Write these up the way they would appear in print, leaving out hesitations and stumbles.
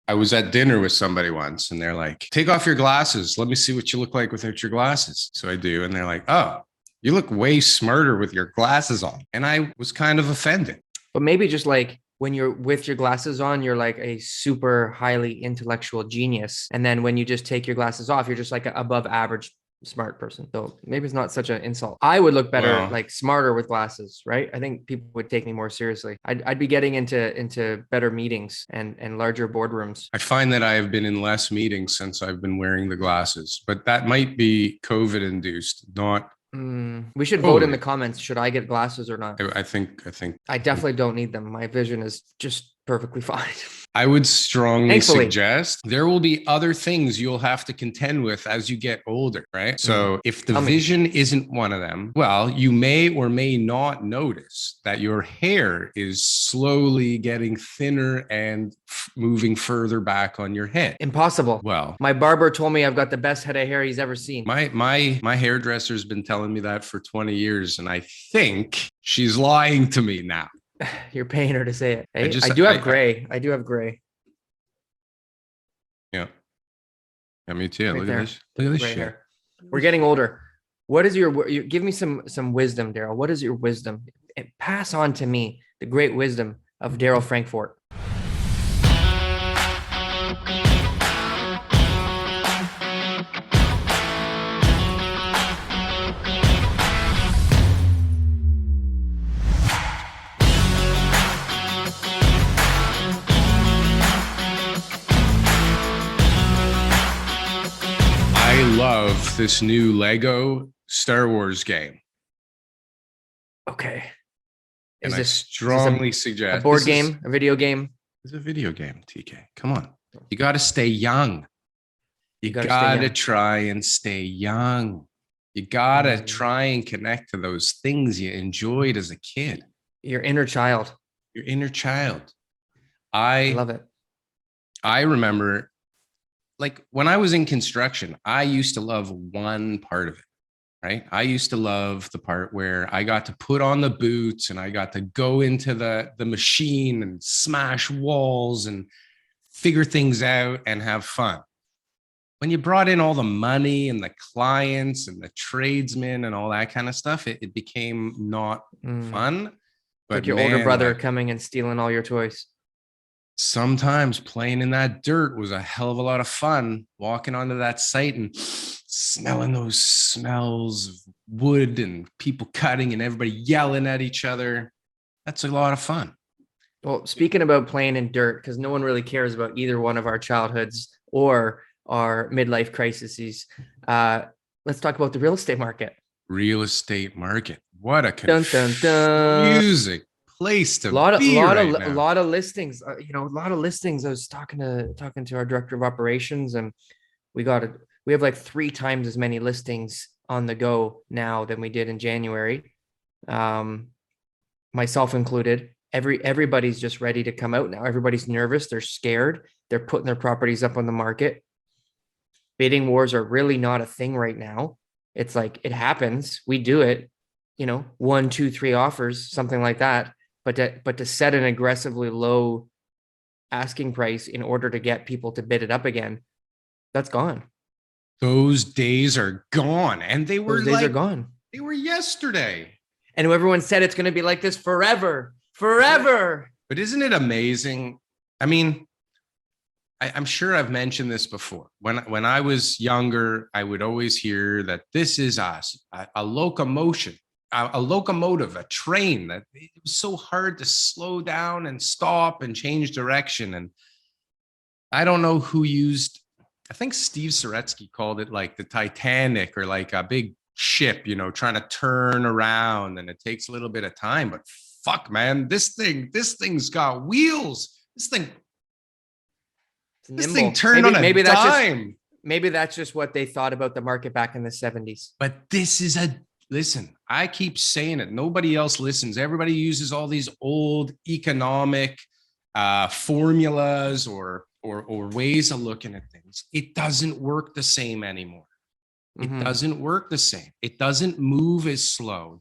I was at dinner with somebody once and they're like, take off your glasses. Let me see what you look like without your glasses. So I do. And they're like, oh, you look way smarter with your glasses on. And I was kind of offended. But maybe just like when you're with your glasses on, you're like a super highly intellectual genius. And then when you just take your glasses off, you're just like an above average smart person. So maybe it's not such an insult. I would look better, Well, like smarter with glasses, right? I think people would take me more seriously. I'd be getting into better meetings and larger boardrooms. I find that I have been in less meetings since I've been wearing the glasses, but that might be COVID induced, not We should vote in the comments. Should I get glasses or not? I think I definitely don't need them. My vision is just perfectly fine. I would strongly Thankfully. suggest there will be other things you'll have to contend with as you get older, right? So if the Tell me. vision isn't one of them, well, you may or may not notice that your hair is slowly getting thinner and moving further back on your head. Impossible. Well, My barber told me I've got the best head of hair he's ever seen. my hairdresser's been telling me that for 20 years, and I think she's lying to me now. You're paying her to say it. Hey, I do have gray. I do have gray. Yeah. Yeah, me too. Right Look there. at this. Look at this Gray shit. hair. We're getting older. What is give me some wisdom, Darryl? What is your wisdom? And pass on to me the great wisdom of Darryl Frankfort. I love this new Lego Star Wars game. Okay. And Is I this strongly a suggest board game, a video game? It's a video game, TK. Come on. You got to stay young. You gotta got stay to young. try and stay young. You got to try and connect to those things you enjoyed as a kid, Your inner child. your inner child. I love it. I remember, like, when I was in construction, I used to love one part of it, right? I used to love the part where I got to put on the boots and I got to go into the machine and smash walls and figure things out and have fun. When you brought in all the money and the clients and the tradesmen and all that kind of stuff, it became not fun. But Like your older brother coming and stealing all your toys. Sometimes playing in that dirt was a hell of a lot of fun. Walking onto that site and smelling those smells of wood and people cutting and everybody yelling at each other. That's a lot of fun. Well, speaking about playing in dirt, because no one really cares about either one of our childhoods or our midlife crises. Let's talk about the real estate market. Real estate market. What a Dun. confusing place to A lot of listings. A lot of listings. I was talking to our director of operations, and we have like 3 times as many listings on the go now than we did in January. Myself included. Everybody's just ready to come out now. Everybody's nervous. They're scared. They're putting their properties up on the market. Bidding wars are really not a thing right now. It's like it happens. We do it, 1, 2, 3 offers, something like that. But to set an aggressively low asking price in order to get people to bid it up again, that's gone. Those days are gone. And those days are gone. They were yesterday. And everyone said it's going to be like this forever. But isn't it amazing? I mean, I'm sure I've mentioned this before. When I was younger, I would always hear that this is a locomotion, a locomotive, a train, that it was so hard to slow down and stop and change direction. And I don't know who I think Steve Saretsky called it like the Titanic, or like a big ship, trying to turn around, and it takes a little bit of time, but fuck, man, this thing's got wheels. This thing turned on a dime. Maybe that's just what they thought about the market back in the 70s. But listen, I keep saying it. Nobody else listens. Everybody uses all these old economic formulas or ways of looking at things. It doesn't work the same anymore. It doesn't work the same. It doesn't move as slow.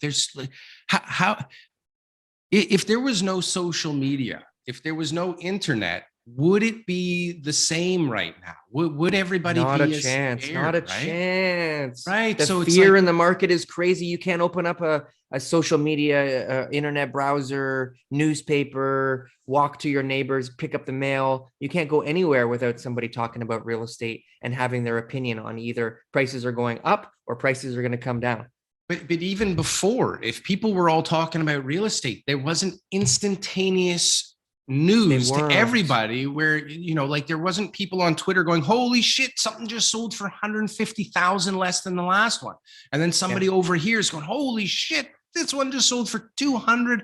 If there was no social media, if there was no internet, would it be the same right now? Would everybody Not a be as chance. Not scared, a right? chance. Right. The So it's fear like, in the market is crazy. You can't open up a social media, internet browser, newspaper, walk to your neighbors, pick up the mail. You can't go anywhere without somebody talking about real estate and having their opinion on either prices are going up or prices are going to come down. but even before, if people were all talking about real estate, there wasn't instantaneous They news to weren't. everybody where, like there wasn't people on Twitter going, holy shit, something just sold for 150,000 less than the last one. And then Yeah. somebody over here is going, holy shit, this one just sold for 200,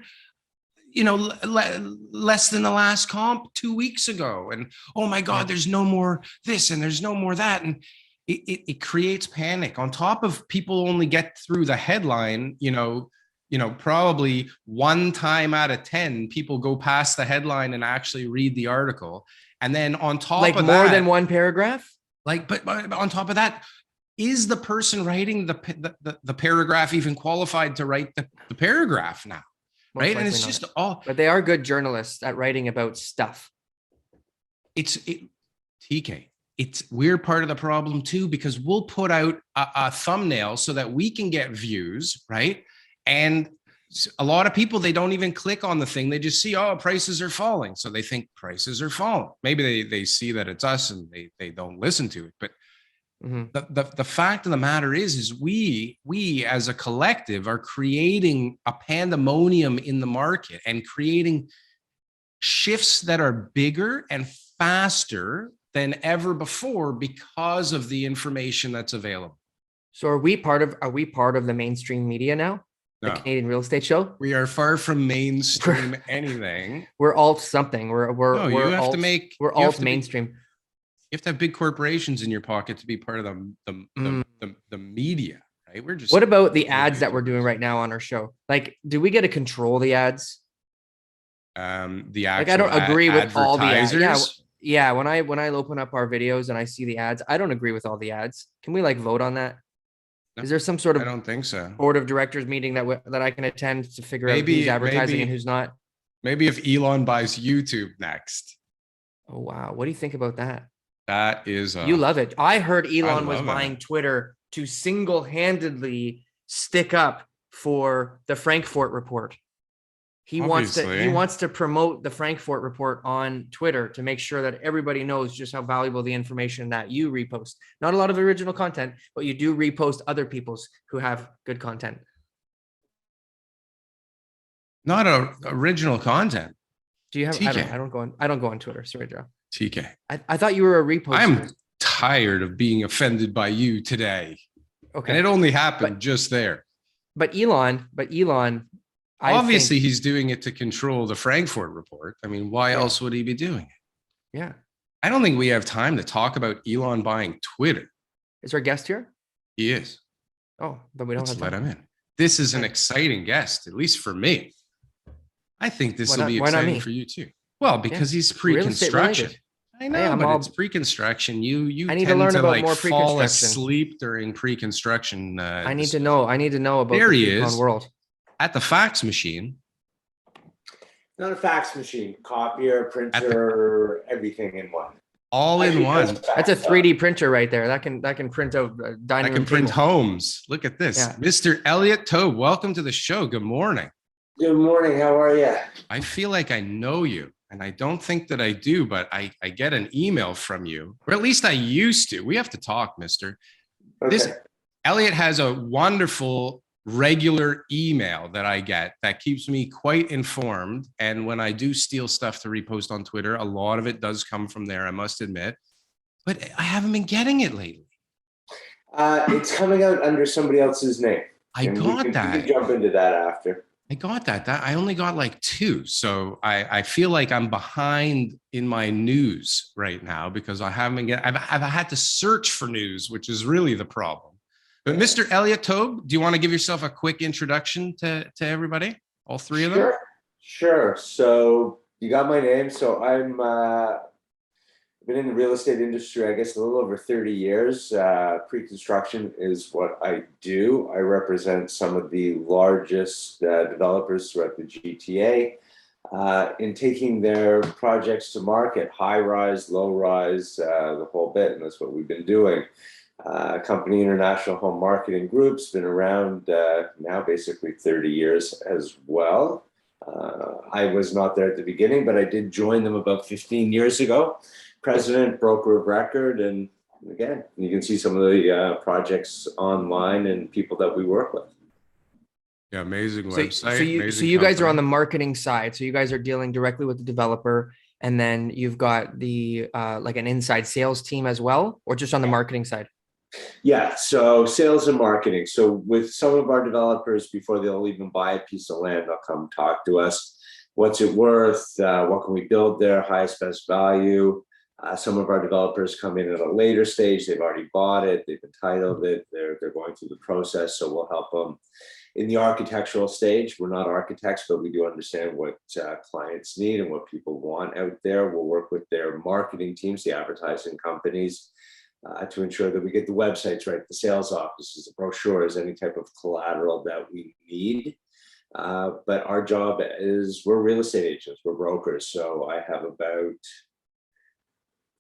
less than the last comp 2 weeks ago. And oh my God, Yeah. there's no more this and there's no more that. And it creates panic on top of people only get through the headline, probably one time out of 10 people go past the headline and actually read the article. And then on top Like of more that, than one paragraph? but on top of that, is the person writing the paragraph even qualified to write the paragraph now? Most Right. And likely it's not. just all, But they are good journalists at writing about stuff. TK, we're part of the problem too, because we'll put out a thumbnail so that we can get views, right? And a lot of people, they don't even click on the thing. They just see, oh, prices are falling. So they think prices are falling. Maybe they see that it's us and they don't listen to it. But the fact of the matter is we as a collective are creating a pandemonium in the market and creating shifts that are bigger and faster than ever before because of the information that's available. So are we part of the mainstream media now? The No, Canadian Real Estate Show? we are far from mainstream anything. We're alt something. No, you have to make, we're alt mainstream. You have to have big corporations in your pocket to be part of the media, right? We're just. What about the ads that we're doing right now on our show? Like, do we get to control the ads? The Like, actual I don't agree with all the ads. Yeah, advertisers. yeah. When I open up our videos and I see the ads, I don't agree with all the ads. Can we like vote on that? No, Is there some sort I of don't think so. board of directors meeting that I can attend to figure out who's advertising and who's not? Maybe if Elon buys YouTube next. Oh wow, what do you think about that? That is You love it. I heard Elon was love buying it. Twitter to single-handedly stick up for the Frankfurt report. He wants to promote the Frankfurt report on Twitter to make sure that everybody knows just how valuable the information that you repost. Not a lot of original content, but you do repost other people's who have good content. Not original content. Do you have? TK. I don't go on Twitter. Sorry, Joe. TK. I thought you were a reposter. I'm tired of being offended by you today. Okay. And it only happened just there. But Elon, obviously he's doing it to control the Frankfurt report. I mean, why else would he be doing it? Yeah. I don't think we have time to talk about Elon buying Twitter. Is our guest here? He is. Oh, but we don't have to let him in. This is an exciting guest, at least for me. I think this will be exciting for you too. Well, because he's pre-construction. I know, but it's pre-construction. You I need to learn about more fall asleep during pre-construction. I need to know about there the he is world. At the fax machine. Not a fax machine, copier, printer, everything in one. All in one. That's a 3D printer right there. That can print out dining room. That can print homes. Look at this. Yeah. Mr. Elliott Taube, welcome to the show. Good morning. Good morning. How are you? I feel like I know you. And I don't think that I do, but I get an email from you, or at least I used to. We have to talk, mister. Okay. Elliott has a wonderful regular email that I get that keeps me quite informed. And when I do steal stuff to repost on Twitter, a lot of it does come from there, I must admit. But I haven't been getting it lately. It's coming out under somebody else's name. I got that. We can jump into that after. I got that. I only got like 2. So I feel like I'm behind in my news right now because I haven't I've had to search for news, which is really the problem. But Mr. Elliott Taube, do you want to give yourself a quick introduction to everybody? All 3 of them? Sure. So you got my name. So I'm been in the real estate industry, I guess, a little over 30 years. Pre-construction is what I do. I represent some of the largest developers throughout the GTA. in taking their projects to market, high rise, low rise, the whole bit. And that's what we've been doing. Company International Home Marketing Group's been around now basically 30 years as well. I was not there at the beginning, but I did join them about 15 years ago. President, broker of record, and again, you can see some of the projects online and people that we work with. Yeah, amazing So, website. so you, amazing so you guys are company. on the marketing side. So you guys are dealing directly with the developer, and then you've got the like an inside sales team as well, or just on the marketing side? Yeah, so sales and marketing. So with some of our developers, before they'll even buy a piece of land, they'll come talk to us. What's it worth? What can we build there? Highest best value. Some of our developers come in at a later stage. They've already bought it. They've entitled it. They're going through the process. So we'll help them in the architectural stage. We're not architects, but we do understand what clients need and what people want out there. We'll work with their marketing teams, the advertising companies, to ensure that we get the websites right, the sales offices, the brochures, any type of collateral that we need. But our job is, we're real estate agents, we're brokers. So I have about,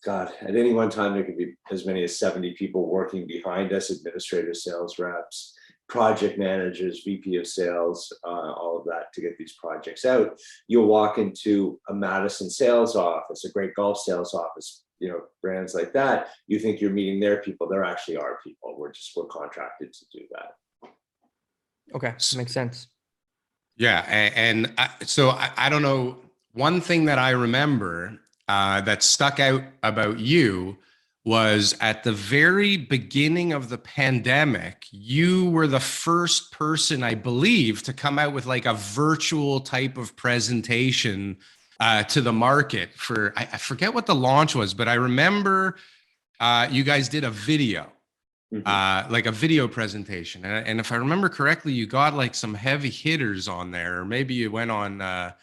God, at any one time, there could be as many as 70 people working behind us, administrators, sales reps, project managers, VP of sales, all of that to get these projects out. You'll walk into a Madison sales office, a great golf sales office, you know, brands like that. You think you're meeting their people. They're actually our people. We're contracted to do that. Okay, makes sense. Yeah. So I don't know. One thing that I remember that stuck out about you was at the very beginning of the pandemic, you were the first person, I believe, to come out with like a virtual type of presentation to the market for, I forget what the launch was, but I remember you guys did a video. Like a video presentation. And if I remember correctly, you got like some heavy hitters on there, or maybe you went on a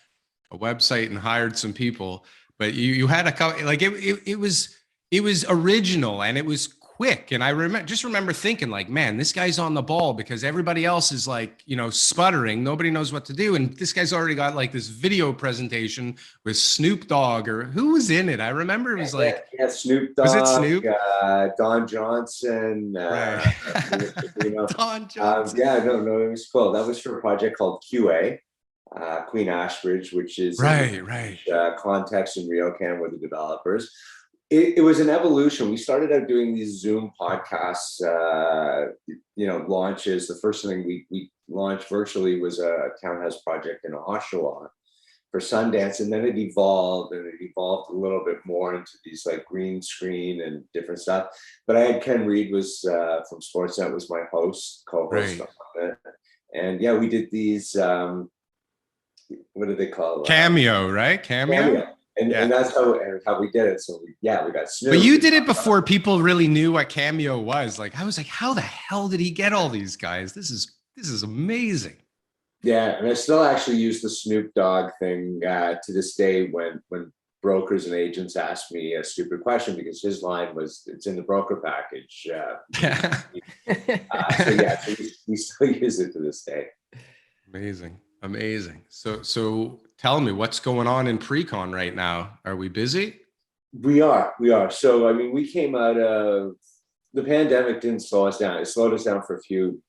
website and hired some people, but you had a couple, like it was original and it was quick. And I remember thinking like, man, this guy's on the ball, because everybody else is like, you know, sputtering. Nobody knows what to do. And this guy's already got like this video presentation with Snoop Dogg, or who was in it? I remember it was like, yeah, Snoop Dogg, was it Snoop? Don Johnson, Right. you know, Don Johnson. yeah, no, it was cool. That was for a project called QA, Queen Ashbridge, which is Right. Context in RioCan with the developers. It was an evolution. We started out doing these Zoom podcasts, you know, launches. The first thing we launched virtually was a townhouse project in Oshawa for Sundance, and then it evolved a little bit more into these like green screen and different stuff. But I had Ken Reed was from Sportsnet, was my co-host Right. on it. And yeah, we did these what do they call Cameo, right? Cameo. And that's how we did it. So we got Snoop. But you did it before people really knew what Cameo was. Like, I was like, how the hell did he get all these guys? This is amazing. Yeah, and I still actually use the Snoop Dogg thing to this day when brokers and agents ask me a stupid question, because his line was, "It's in the broker package." So we still use it to this day. Amazing. So tell me, what's going on in pre-con right now? Are we busy? We are. So I mean, we came out of the pandemic, didn't slow us down. It slowed us down for a few,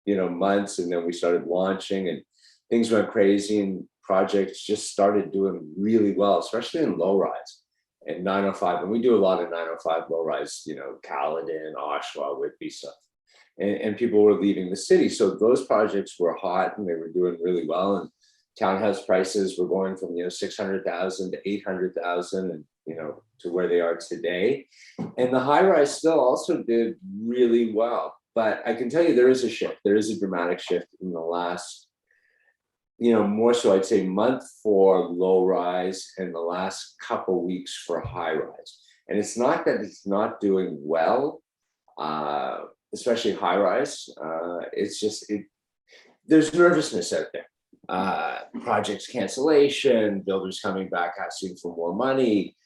you know, months, and then we started launching and things went crazy and projects just started doing really well, especially in low rise and 905. And we do a lot of 905 low rise, you know, Caledon, Oshawa, Whitby stuff. And people were leaving the city. So those projects were hot and they were doing really well. And townhouse prices were going from, you know, 600,000 to 800,000 and, you know, to where they are today. And the high rise still also did really well. But I can tell you there is a shift. There is a dramatic shift in the last, you know, more so I'd say month for low rise and the last couple weeks for high rise. And it's not that it's not doing well, especially high rise. It's just, there's nervousness out there. Projects cancellation, builders coming back asking for more money,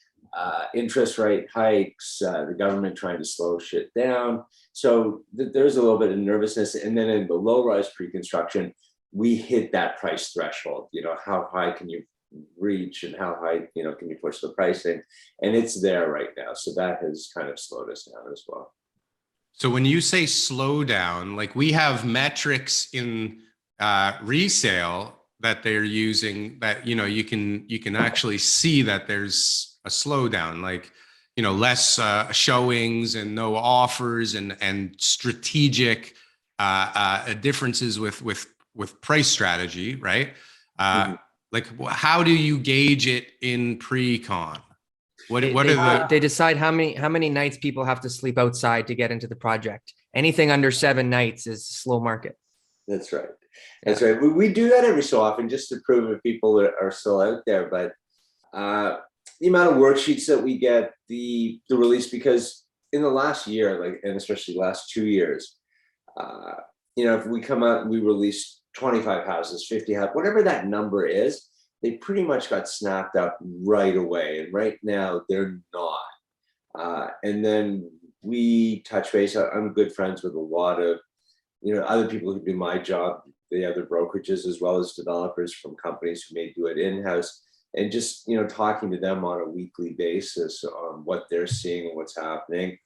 interest rate hikes, the government trying to slow shit down. So there's a little bit of nervousness. And then in the low rise pre-construction, we hit that price threshold. You know, how high can you reach and how high, can you push the pricing? And it's there right now. So that has kind of slowed us down as well. So when you say slow down, like we have metrics in resale that they're using that, you can actually see that there's a slowdown, like, less showings and no offers and strategic differences with price strategy, right? Like, how do you gauge it in pre-con? What are the? They decide how many nights people have to sleep outside to get into the project. Anything under 7 nights is slow market. That's right. That's right. We do that every so often just to prove if people are still out there. But the amount of worksheets that we get, the release, because in the last year, like, and especially last 2 years, if we come out and we release 25 houses, 50 houses, whatever that number is, they pretty much got snapped up right away. And right now they're not. And then we touch base. I'm good friends with a lot of, other people who do my job, the other brokerages, as well as developers from companies who may do it in-house, and just, talking to them on a weekly basis on what they're seeing and what's happening.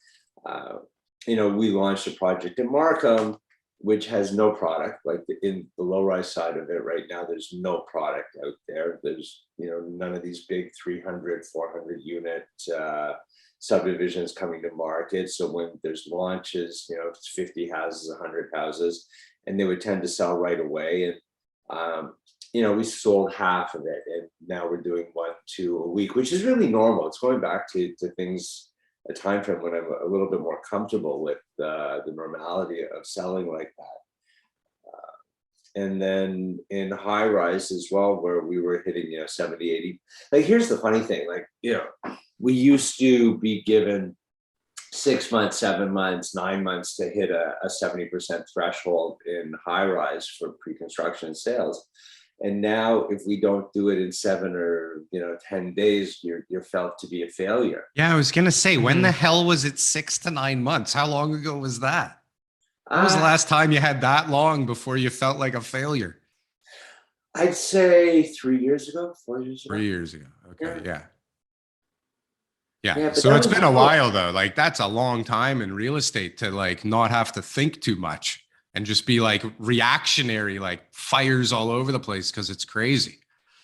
We launched a project in Markham, which has no product. Like in the low-rise side of it right now, there's no product out there. There's, none of these big 300, 400 unit subdivisions coming to market. So when there's launches, it's 50 houses, 100 houses, and they would tend to sell right away. And, we sold half of it, and now we're doing 1-2 a week, which is really normal. It's going back to things, a time frame when I'm a little bit more comfortable with the normality of selling like that. And then in high rise as well, where we were hitting, 70, 80. Like, here's the funny thing, like, we used to be given 6 months, 7 months, 9 months to hit a 70% threshold in high rise for pre-construction sales. And now if we don't do it in 7 or 10 days, you're felt to be a failure. Yeah, I was gonna say, when the hell was it 6 to 9 months? How long ago was that? When was the last time you had that long before you felt like a failure? I'd say 3 years ago, 4 years ago. 3 years ago. Okay, yeah. Yeah, So it's been a while though. Like, that's a long time in real estate to like not have to think too much and just be like reactionary, like fires all over the place because it's crazy.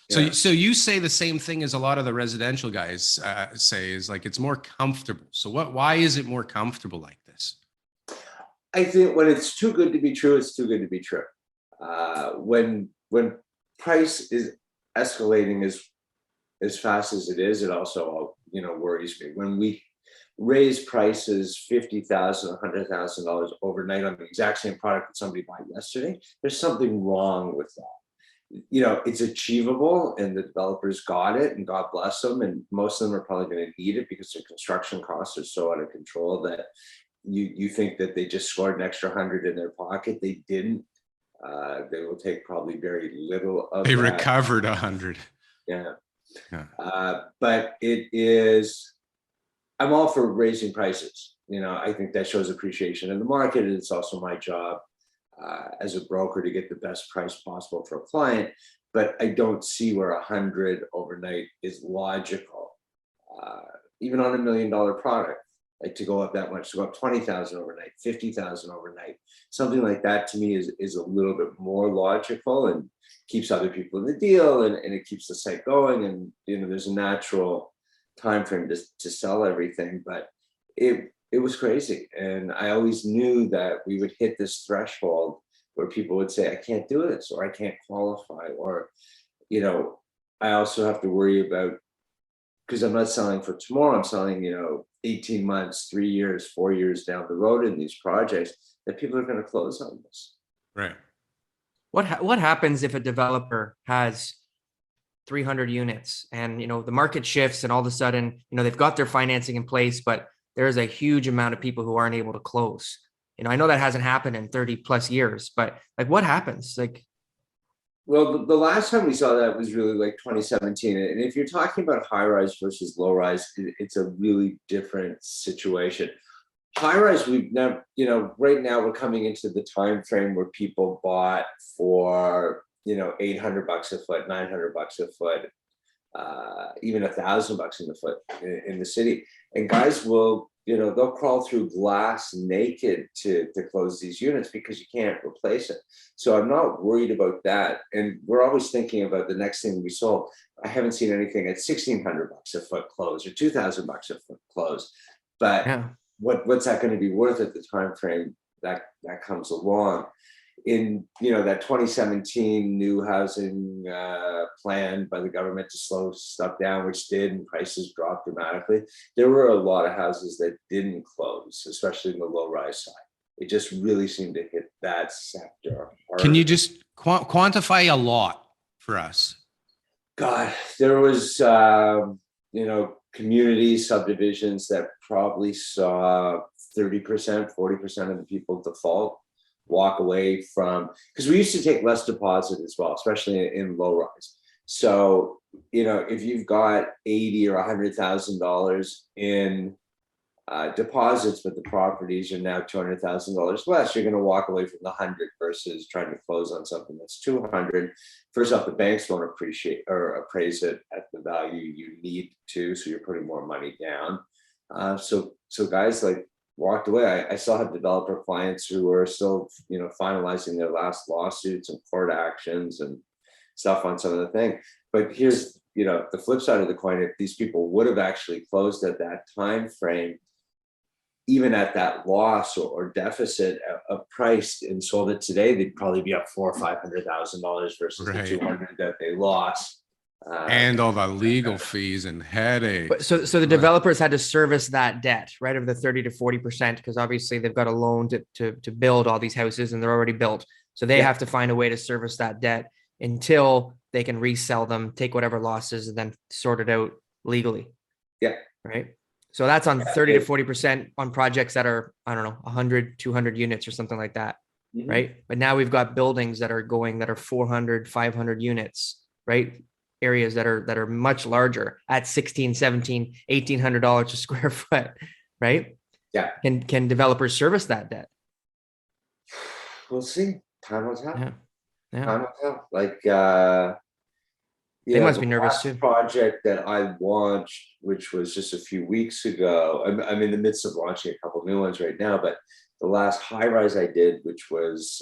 Yeah. So you say the same thing as a lot of the residential guys say, is like it's more comfortable. So why is it more comfortable like this? I think when it's too good to be true, it's too good to be true. When price is escalating as fast as it is, it also worries me. When we raise prices $50,000, $100,000 overnight on the exact same product that somebody bought yesterday, there's something wrong with that. It's achievable, and the developers got it, and God bless them. And most of them are probably going to need it because their construction costs are so out of control that you think that they just scored an extra 100 in their pocket. They didn't. They will take probably very little of They that. recovered 100. Yeah. Yeah. But I'm all for raising prices. I think that shows appreciation in the market, and it's also my job as a broker to get the best price possible for a client. But I don't see where 100 overnight is logical, even on $1 million product. Like, to go up that much, to go up 20,000 overnight, 50,000 overnight, something like that to me is a little bit more logical and keeps other people in the deal, and it keeps the site going. And there's a natural time frame to sell everything. But it was crazy, and I always knew that we would hit this threshold where people would say, I can't do this, or I can't qualify, or I also have to worry about, because I'm not selling for tomorrow, I'm selling 18 months, 3 years, 4 years down the road in these projects, that people are going to close on this. Right. What happens if a developer has 300 units and the market shifts, and all of a sudden they've got their financing in place, but there's a huge amount of people who aren't able to close? I know that hasn't happened in 30 plus years, but like, what happens? Like, well, the last time we saw that was really like 2017. And if you're talking about high rise versus low rise, it's a really different situation. High rise, we've never, right now we're coming into the time frame where people bought for $800 a foot, $900 a foot, even $1,000 in the foot in the city. And guys will, they'll crawl through glass naked to close these units because you can't replace it. So I'm not worried about that. And we're always thinking about the next thing we sold. I haven't seen anything at $1,600 a foot close or $2,000 a foot close. But Yeah. what's that going to be worth at the time frame that comes along? In that 2017 new housing plan by the government to slow stuff down, which did, and prices dropped dramatically. There were a lot of houses that didn't close, especially in the low-rise side. It just really seemed to hit that sector hard. Can you just quantify a lot for us? God, there was community subdivisions that probably saw 30%, 40% of the people default, walk away from, because we used to take less deposit as well, especially in low rise. So, if you've got $80,000 or $100,000 in deposits, but the properties are now $200,000 less, you're going to walk away from the 100 versus trying to close on something that's 200. First off, the banks won't appreciate or appraise it at the value you need to, so you're putting more money down. So guys walked away. I still have developer clients who are still, finalizing their last lawsuits and court actions and stuff on some of the thing. But here's, the flip side of the coin. If these people would have actually closed at that time frame, even at that loss or deficit of price and sold it today, they'd probably be up $400,000 or $500,000 versus Right. the 200 that they lost. And all the legal fees and headaches. But so the developers had to service that debt, right, of the 30 to 40%, because obviously they've got a loan to build all these houses and they're already built. So they have to find a way to service that debt until they can resell them, take whatever losses, and then sort it out legally. Yeah. Right. So that's on 30 to 40% on projects that are, I don't know, 100, 200 units or something like that. Mhm. Right. But now we've got buildings that are 400, 500 units, right? Areas that are much larger at 16, 17, $1,800 a square foot, right? Yeah. Can developers service that debt? We'll see. Time will tell. Yeah. Yeah. Time will tell. They must be the nervous last too. project that I launched, which was just a few weeks ago. I'm in the midst of launching a couple new ones right now, but the last high rise I did, which was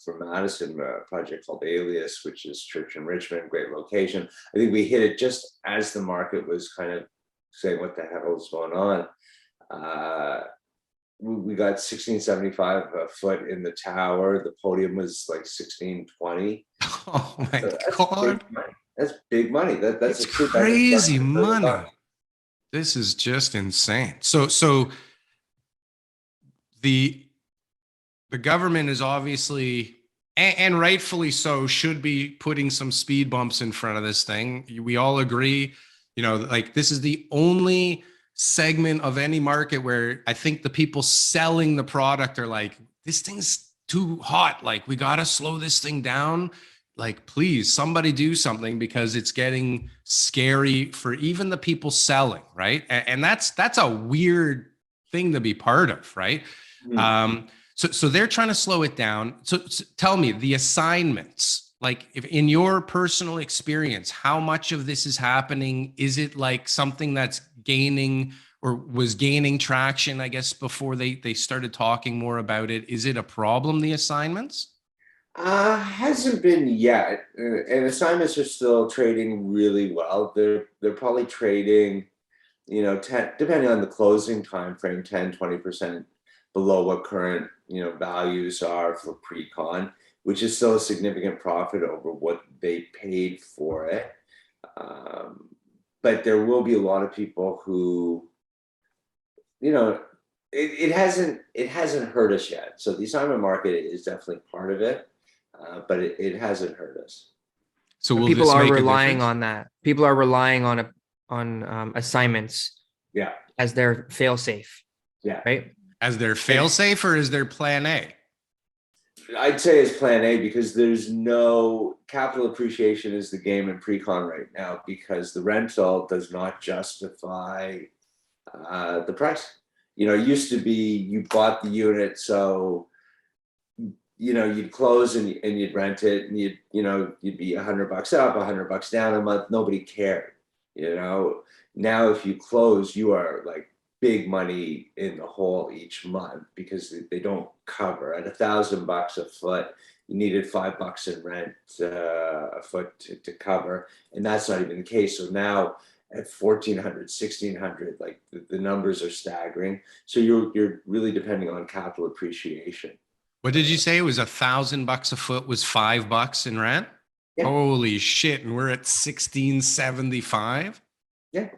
for Madison, a project called Alias, which is Church in Richmond, great location. I think we hit it just as the market was kind of saying, what the hell is going on? We got 1675 a foot in the tower. The podium was like 1620. Oh my So God. that's big money. That's It's crazy money. This is just insane. So the government is obviously, and rightfully so, should be putting some speed bumps in front of this thing. We all agree, this is the only segment of any market where I think the people selling the product are like, this thing's too hot. Like, we got to slow this thing down. Like, please, somebody do something, because it's getting scary for even the people selling, right? And that's a weird thing to be part of, right? So they're trying to slow it down. So tell me, the assignments, like, if in your personal experience, how much of this is happening? Is it like something that's gaining or was gaining traction, I guess, before they started talking more about it? Is it a problem, the assignments? Hasn't been yet, and assignments are still trading really well. They're probably trading, 10, depending on the closing time frame, 10-20% below what current values are for pre-con, which is still a significant profit over what they paid for it. But there will be a lot of people who, it hasn't hurt us yet. So the assignment market is definitely part of it. But it hasn't hurt us. So will people this are make a relying difference? on that. People are relying on assignments Yeah. as their fail safe. Yeah. Right. As their fail safe, or is their plan A? I'd say it's plan A, because there's no capital appreciation is the game in pre-con right now, because the rental does not justify the price. It used to be you bought the unit, so you'd close and you'd rent it, and you'd be $100 up, $100 down a month. Nobody cared. You know, now if you close, you are like big money in the hole each month because they don't cover. At $1,000 a foot, you needed $5 in rent a foot to cover, and that's not even the case. So now at 1,400, 1,600, like the numbers are staggering. So you're really depending on capital appreciation. What did you say? It was $1,000 a foot was $5 in rent? Yeah. Holy shit. And we're at 1675. Yeah.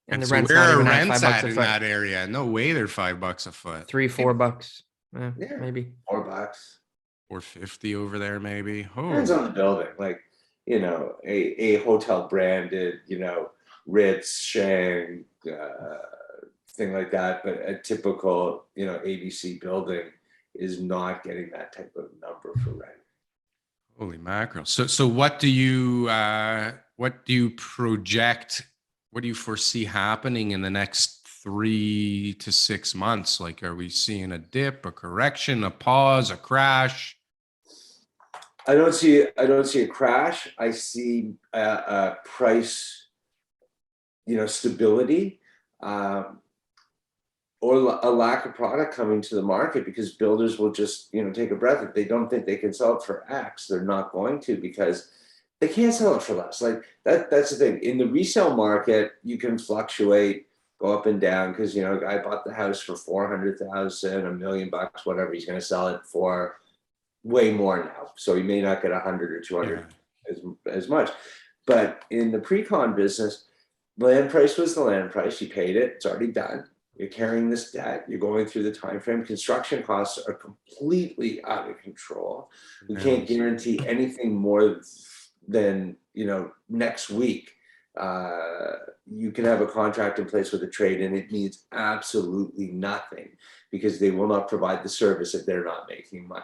And the so rent's where not are even at rents $5 at a in foot. that area? No way they're $5 a foot. $3-4. Yeah, Yeah. maybe. $4. 450 over there, maybe. Depends on the building. Like, you know, a hotel branded, you know, Ritz, Shang, thing like that. But a typical, you know, ABC building is not getting that type of number for rent. Holy mackerel. So what do you project? What do you foresee happening in the next 3 to 6 months? Like, are we seeing a dip, a correction, a pause, a crash? I don't see a crash. I see a price, you know, stability, or a lack of product coming to the market because builders will just, you know, take a breath. If they don't think they can sell it for X, they're not going to because they can't sell it for less. Like that's the thing. In the resale market, you can fluctuate, go up and down because, you know, a guy bought the house for 400,000, $1 million, whatever. He's going to sell it for way more now. So he may not get 100 or 200 as much. But in the pre-con business, land price was the land price. You paid it. It's already done. You're carrying this debt. You're going through the time frame. Construction costs are completely out of control. We can't guarantee anything more than, you know, next week. You can have a contract in place with a trade and it means absolutely nothing because they will not provide the service if they're not making money.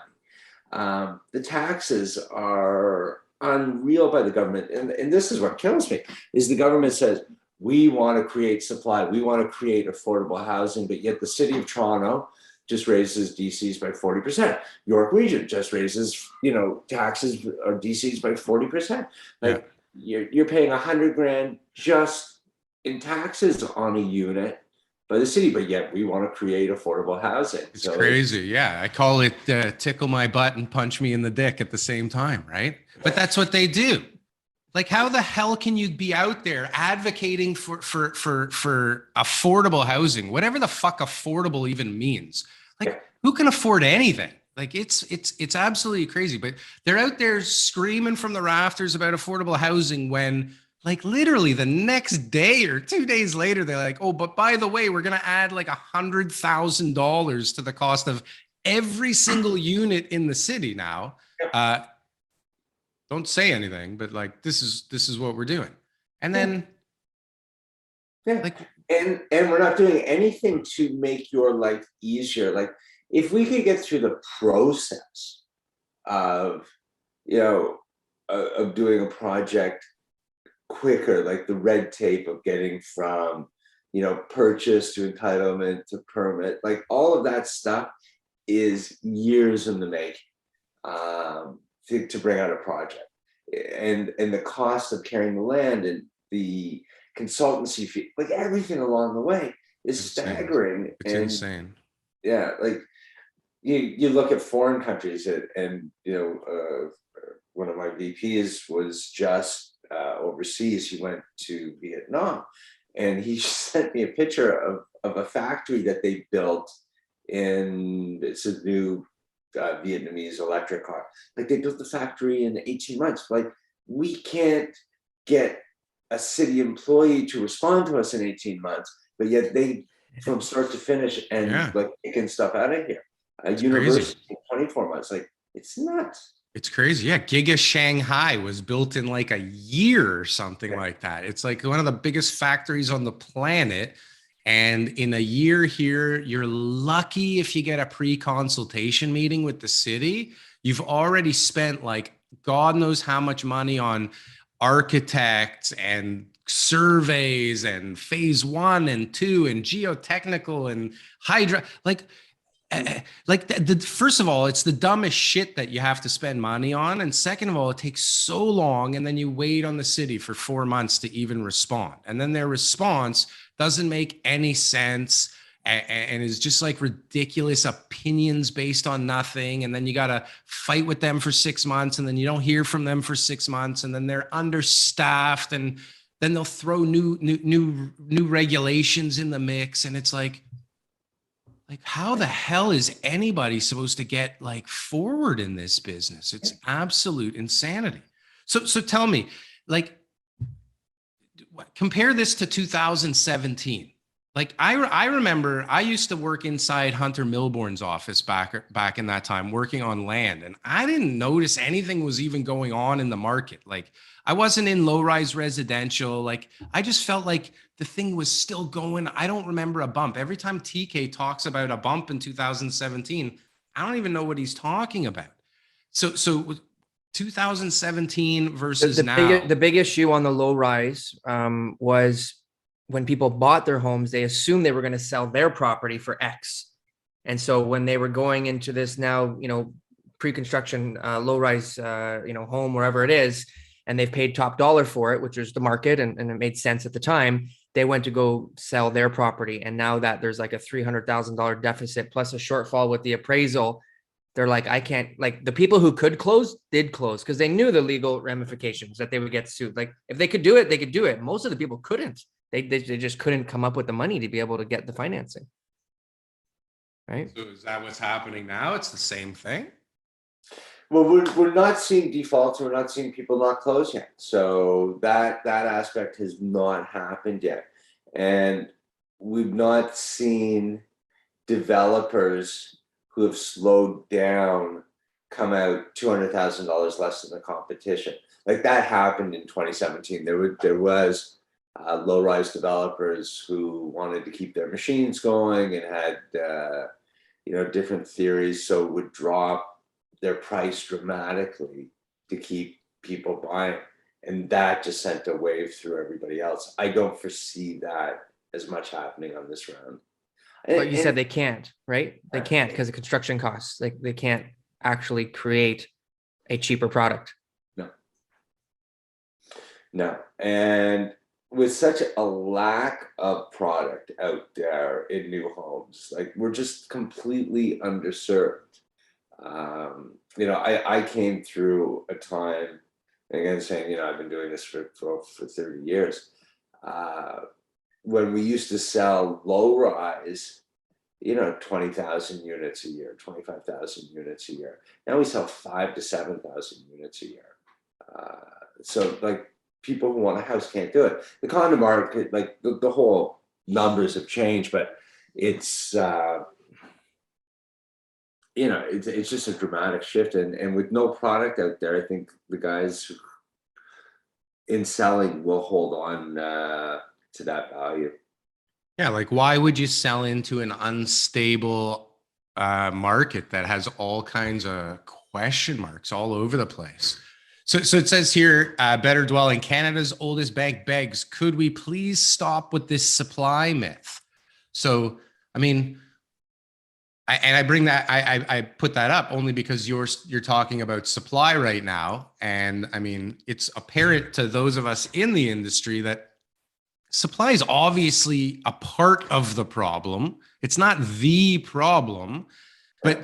The taxes are unreal by the government. And this is what kills me, is the government says, we want to create supply, we want to create affordable housing, but yet the city of Toronto just raises DCs by 40%. York Region just raises, you know, taxes or DCs by 40%. Like you're paying $100,000 just in taxes on a unit by the city, but yet we want to create affordable housing. It's crazy. Yeah. I call it tickle my butt and punch me in the dick at the same time. Right. But that's what they do. Like, how the hell can you be out there advocating for affordable housing, whatever the fuck affordable even means? Like, who can afford anything? Like, it's absolutely crazy. But they're out there screaming from the rafters about affordable housing when, like, literally the next day or 2 days later, they're like, oh, but by the way, we're going to add like $100,000 to the cost of every single unit in the city now. Don't say anything, but like, this is what we're doing. And then like, and we're not doing anything to make your life easier. Like, if we could get through the process of, you know, of doing a project quicker, like the red tape of getting from, you know, purchase to entitlement to permit, like all of that stuff is years in the making. To bring out a project, and the cost of carrying the land and the consultancy fee, like everything along the way is staggering. It's insane. Yeah, like you look at foreign countries and you know, one of my VPs was just overseas. He went to Vietnam, and he sent me a picture of a factory that they built it's a new Vietnamese electric car. Like, they built the factory in 18 months. Like, we can't get a city employee to respond to us in 18 months, but yet they, from start to finish and like taking stuff out of here. A university in 24 months. Like, it's nuts. It's crazy. Yeah. Giga Shanghai was built in like a year or something like that. It's like one of the biggest factories on the planet. And in a year here, you're lucky if you get a pre-consultation meeting with the city. You've already spent like God knows how much money on architects and surveys and phase 1 and 2 and geotechnical and hydro. Like, Like first of all, it's the dumbest shit that you have to spend money on. And second of all, it takes so long. And then you wait on the city for 4 months to even respond. And then their response doesn't make any sense and is just like ridiculous opinions based on nothing. And then you got to fight with them for 6 months and then you don't hear from them for 6 months. And then they're understaffed and then they'll throw new regulations in the mix. And it's like how the hell is anybody supposed to get like forward in this business? It's absolute insanity. So tell me, like, compare this to 2017. Like I remember I used to work inside Hunter Milbourne's office back in that time, working on land, and I didn't notice anything was even going on in the market. Like I wasn't in low-rise residential. Like I just felt like the thing was still going. I don't remember a bump. Every time TK talks about a bump in 2017, I don't even know what he's talking about. So 2017 versus now. The big issue on the low rise was when people bought their homes, they assumed they were going to sell their property for X. And so when they were going into this now, pre-construction low rise, home, wherever it is, and they've paid top dollar for it, which is the market, and it made sense at the time, they went to go sell their property. And now that there's like a $300,000 deficit plus a shortfall with the appraisal, they're like, I can't, like the people who could close did close because they knew the legal ramifications that they would get sued. Like if they could do it, they could do it. Most of the people couldn't. They just couldn't come up with the money to be able to get the financing. Right. So is that what's happening now? It's the same thing. Well, we're not seeing defaults. We're not seeing people not close yet. So that aspect has not happened yet. And we've not seen developers who have slowed down come out $200,000 less than the competition. Like that happened in 2017. There was low-rise developers who wanted to keep their machines going and had different theories, so would drop their price dramatically to keep people buying, and that just sent a wave through everybody else. I don't foresee that as much happening on this round. But you said they can't, right? They can't because of construction costs. Like they can't actually create a cheaper product. No, and with such a lack of product out there in new homes, like we're just completely underserved. I came through a time, again saying, I've been doing this for 30 years, when we used to sell low rise, 20,000 units a year, 25,000 units a year. Now we sell 5,000 to 7,000 units a year. So like, people who want a house can't do it. The condo market, like the whole numbers have changed, but it's it's just a dramatic shift. And with no product out there, I think the guys in selling will hold on to that value. Yeah, like why would you sell into an unstable market that has all kinds of question marks all over the place? So it says here, Better Dwelling, Canada's oldest bank begs, could we please stop with this supply myth? So, I mean, I bring that, I put that up only because you're talking about supply right now. And I mean, it's apparent to those of us in the industry that supply is obviously a part of the problem. It's not the problem, but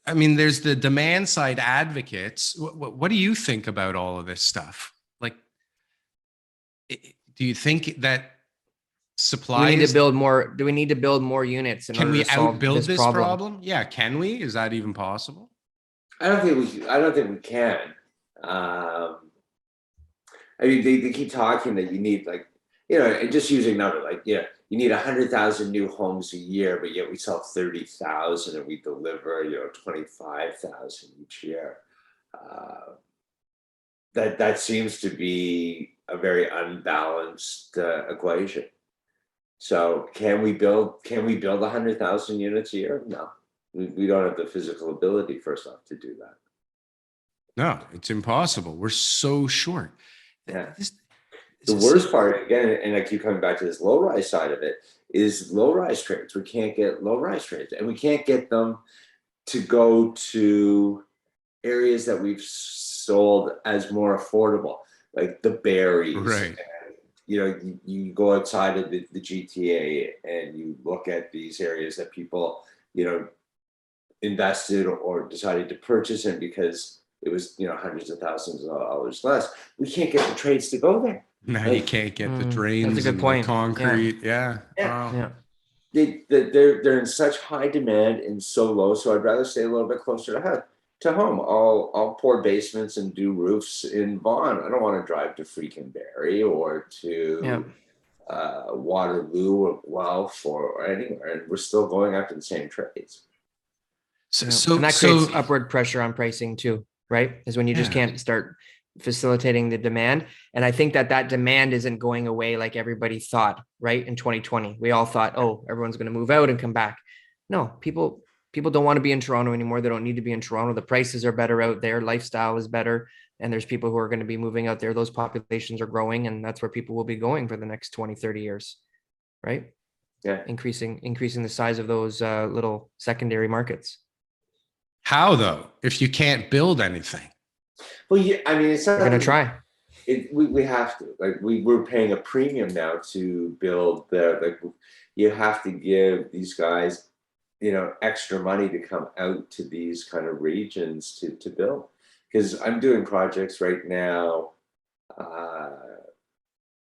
I mean, there's the demand side advocates. What do you think about all of this stuff? Like, do you think that supply do we need to build more units? Can we outbuild this problem? Yeah. Can we? Is that even possible? I don't think we can. I mean, they keep talking that you need and just using number, you need 100,000 new homes a year, but yet we sell 30,000 and we deliver, 25,000 each year. That seems to be a very unbalanced equation. So can we build 100,000 units a year? No, we don't have the physical ability, first off, to do that. No, it's impossible. We're so short. Yeah. The worst part, again, and I keep coming back to this low-rise side of it, is low-rise trades. We can't get low-rise trades, and we can't get them to go to areas that we've sold as more affordable, like the Berries. Right. And, you go outside of the GTA and you look at these areas that people, invested or decided to purchase in because it was, hundreds of thousands of dollars less. We can't get the trades to go there. Now Like, you can't get the that's a drains good and the point. concrete. Yeah. Yeah. Wow. Yeah. They're in such high demand and so low. So I'd rather stay a little bit closer to home. I'll pour basements and do roofs in Vaughan. I don't want to drive to freaking Barrie or to Waterloo or Guelph or anywhere, and we're still going after the same trades. And that creates upward pressure on pricing too, right? Is when you just can't start facilitating the demand. And I think that demand isn't going away like everybody thought, right? In 2020, we all thought, oh, everyone's going to move out and come back. No, people don't want to be in Toronto anymore. They don't need to be in Toronto. The prices are better out there. Lifestyle is better. And there's people who are going to be moving out there. Those populations are growing, and that's where people will be going for the next 20, 30 years, right? Yeah. Increasing the size of those little secondary markets. How though, if you can't build anything? Well, yeah, I mean, it's not We're going to try. We have to, like, we're paying a premium now to build you have to give these guys, extra money to come out to these kind of regions to build. Because I'm doing projects right now,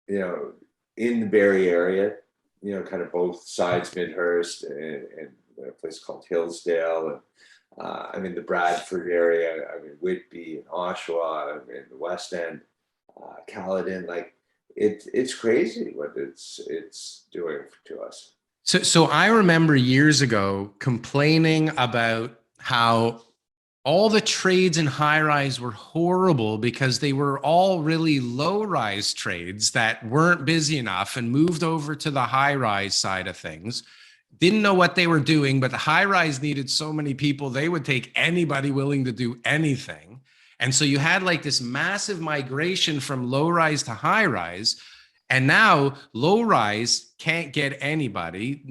in the Barrie area, kind of both sides, Midhurst and a place called Hillsdale, and I'm in the Bradford area, I'm in Whitby and Oshawa, I'm in the West End, Caledon. Like, it's crazy what it's doing to us. So I remember years ago complaining about how all the trades in high rise were horrible because they were all really low rise trades that weren't busy enough and moved over to the high rise side of things. Didn't know what they were doing, but the high rise needed so many people, they would take anybody willing to do anything. And so you had like this massive migration from low rise to high rise. And now low rise can't get anybody.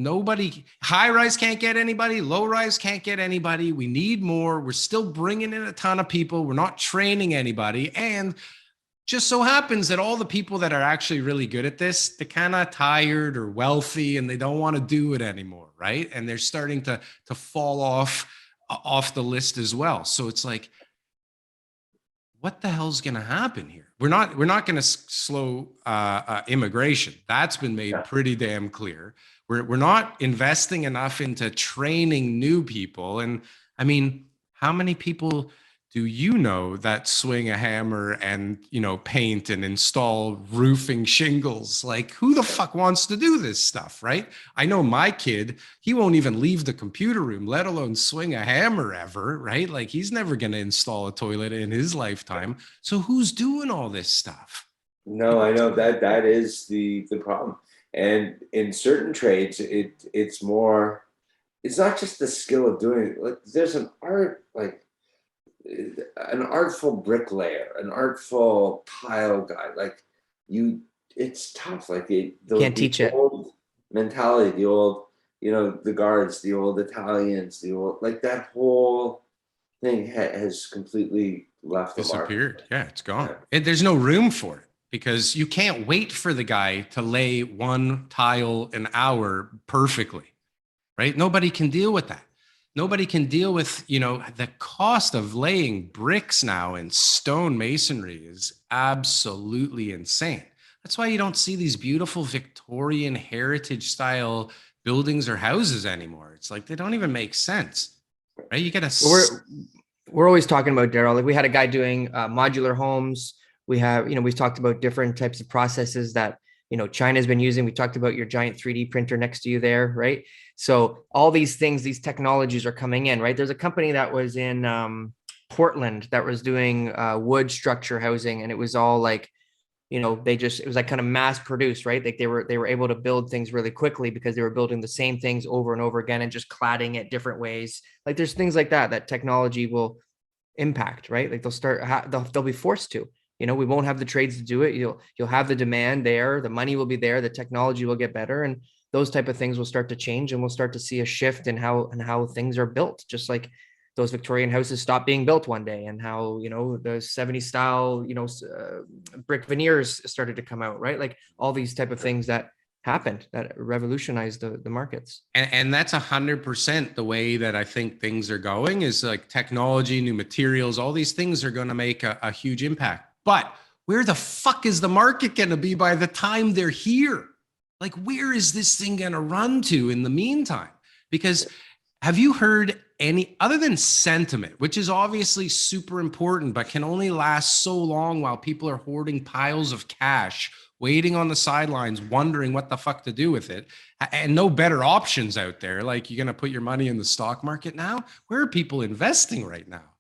High rise can't get anybody. Low rise can't get anybody. We need more. We're still bringing in a ton of people. We're not training anybody. And just so happens that all the people that are actually really good at this, they're kind of tired or wealthy and they don't want to do it anymore, right? And they're starting to fall off the list as well. So it's like, what the hell's going to happen here? We're not going to slow immigration. That's been made pretty damn clear. We're not investing enough into training new people. And I mean, how many people do you know that swing a hammer and, paint and install roofing shingles? Like, who the fuck wants to do this stuff, right? I know my kid, he won't even leave the computer room, let alone swing a hammer ever, right? Like, he's never going to install a toilet in his lifetime. So who's doing all this stuff? No, I know that is the problem. And in certain trades, it's more, it's not just the skill of doing it. Like, there's an art, like, an artful bricklayer, an artful tile guy. Like, it's tough. Like, Can't teach it. Old mentality, the old, the guards, the old Italians, the old, like, that whole thing has completely left the market. Disappeared. Yeah, it's gone. There's no room for it because you can't wait for the guy to lay one tile an hour perfectly, right? Nobody can deal with that. Nobody can deal with, the cost of laying bricks now and stone masonry is absolutely insane. That's why you don't see these beautiful Victorian heritage style buildings or houses anymore. It's like, they don't even make sense, right? You got to. We're always talking about, Darryl. Like, we had a guy doing modular homes. We have, we've talked about different types of processes that, China's been using. We talked about your giant 3D printer next to you there, right? So all these things, these technologies are coming in, right? There's a company that was in Portland that was doing wood structure housing, and it was all like, it was like kind of mass produced, right? Like they were able to build things really quickly because they were building the same things over and over again and just cladding it different ways. Like, there's things like that technology will impact, right? Like, they'll be forced to. We won't have the trades to do it. You'll have the demand there, the money will be there, the technology will get better, and those type of things will start to change, and we'll start to see a shift in how things are built, just like those Victorian houses stopped being built one day, and how, you know, the 70s style, you know, brick veneers started to come out, right? Like all these type of things that happened that revolutionized the markets. And that's 100% the way that I think things are going, is like technology, new materials, all these things are going to make a huge impact. But where the fuck is the market going to be by the time they're here? Like, where is this thing going to run to in the meantime? Because have you heard any, other than sentiment, which is obviously super important, but can only last so long while people are hoarding piles of cash, waiting on the sidelines, wondering what the fuck to do with it, and no better options out there? Like, you're going to put your money in the stock market now? Where are people investing right now?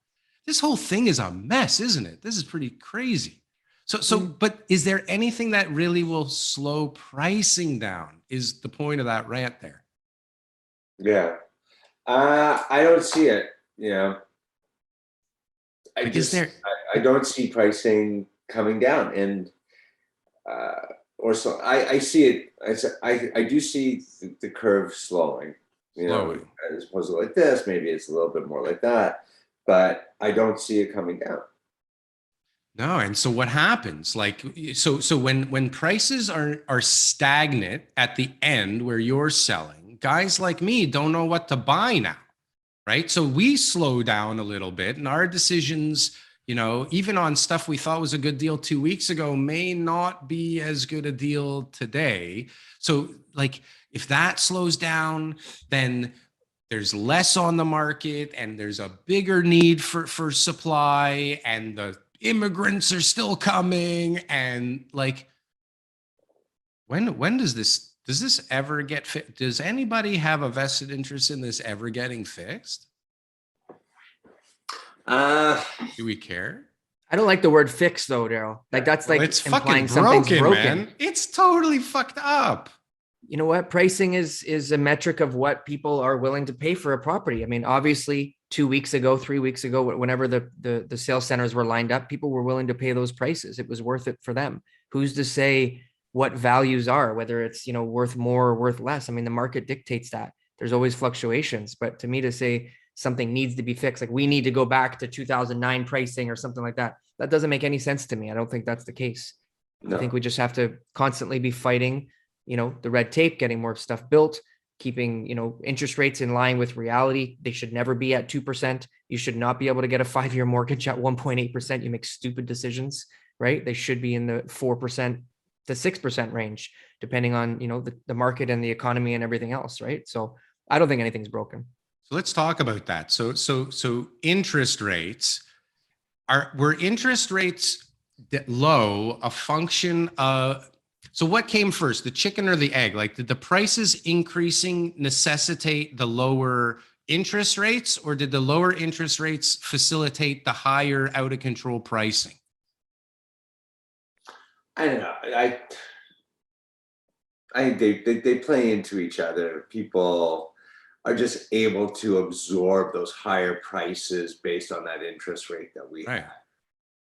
This whole thing is a mess, isn't it? This is pretty crazy. But is there anything that really will slow pricing down, is the point of that rant there? Yeah. I don't see it, you know. I don't see pricing coming down, and or so I see it. I do see the curve slowing, you know, as opposed to like this. Maybe it's a little bit more like that, but I don't see it coming down. No, and so what happens? Like, so when prices are stagnant at the end where you're selling, guys like me don't know what to buy now, right? So we slow down a little bit, and our decisions, you know, even on stuff we thought was a good deal 2 weeks ago, may not be as good a deal today. So like, if that slows down, then there's less on the market, and there's a bigger need for supply, and the immigrants are still coming. And like, when does this ever get fit? Does anybody have a vested interest in this ever getting fixed? Do we care? I don't like the word fix though, Darryl. Like, that's like, it's implying fucking something's broken, man. It's totally fucked up. You know what? Pricing is a metric of what people are willing to pay for a property. I mean, obviously 2 weeks ago, 3 weeks ago, whenever the sales centers were lined up, people were willing to pay those prices. It was worth it for them. Who's to say what values are, whether it's, you know, worth more or worth less? I mean, the market dictates that. There's always fluctuations, but to me, to say something needs to be fixed, like we need to go back to 2009 pricing or something like that, that doesn't make any sense to me. I don't think that's the case. No. I think we just have to constantly be fighting, you know, the red tape, getting more stuff built, keeping, you know, interest rates in line with reality. They should never be at 2%. You should not be able to get a 5-year mortgage at 1.8%. You make stupid decisions, right? They should be in the 4% to 6% range, depending on, you know, the market and the economy and everything else, right? So I don't think anything's broken. So let's talk about that. So interest rates were interest rates low a function of, so what came first, the chicken or the egg? Like, did the prices increasing necessitate the lower interest rates, or did the lower interest rates facilitate the higher out of control pricing? I don't know. I think they play into each other. People are just able to absorb those higher prices based on that interest rate that we have.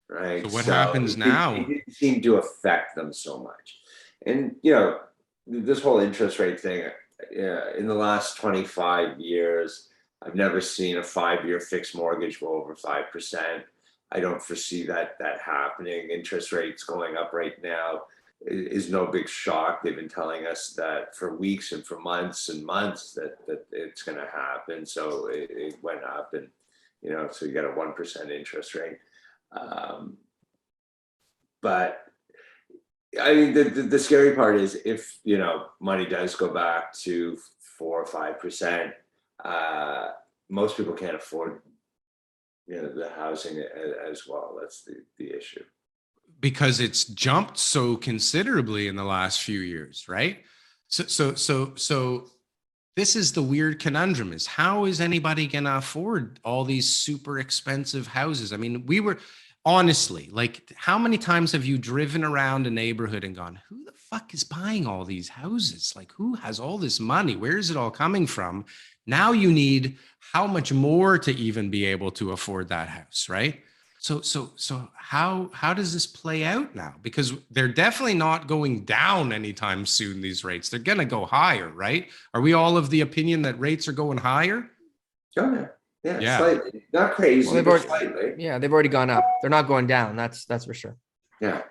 Right. So what happens now? It didn't seem to affect them so much. And, you know, this whole interest rate thing, in the last 25 years, I've never seen a 5-year fixed mortgage go over 5%. I don't foresee that happening. Interest rates going up right now is no big shock. They've been telling us that for weeks and for months and months that it's going to happen. So it went up, and, you know, so you got a 1% interest rate. But I mean, the scary part is, if, you know, money does go back to 4 or 5%, most people can't afford, you know, the housing as well. That's the issue. Because it's jumped so considerably in the last few years, right? So this is the weird conundrum: is how is anybody going to afford all these super expensive houses? I mean, honestly, like, how many times have you driven around a neighborhood and gone, who the fuck is buying all these houses? Like, who has all this money? Where is it all coming from? Now you need how much more to even be able to afford that house, right? So how does this play out now? Because they're definitely not going down anytime soon, these rates. They're going to go higher, right? Are we all of the opinion that rates are going higher? Oh, yeah. Yeah, Yeah. slightly. Not crazy, Well, they've but already, slightly. yeah, they've already gone up. They're not going down. That's for sure. Yeah.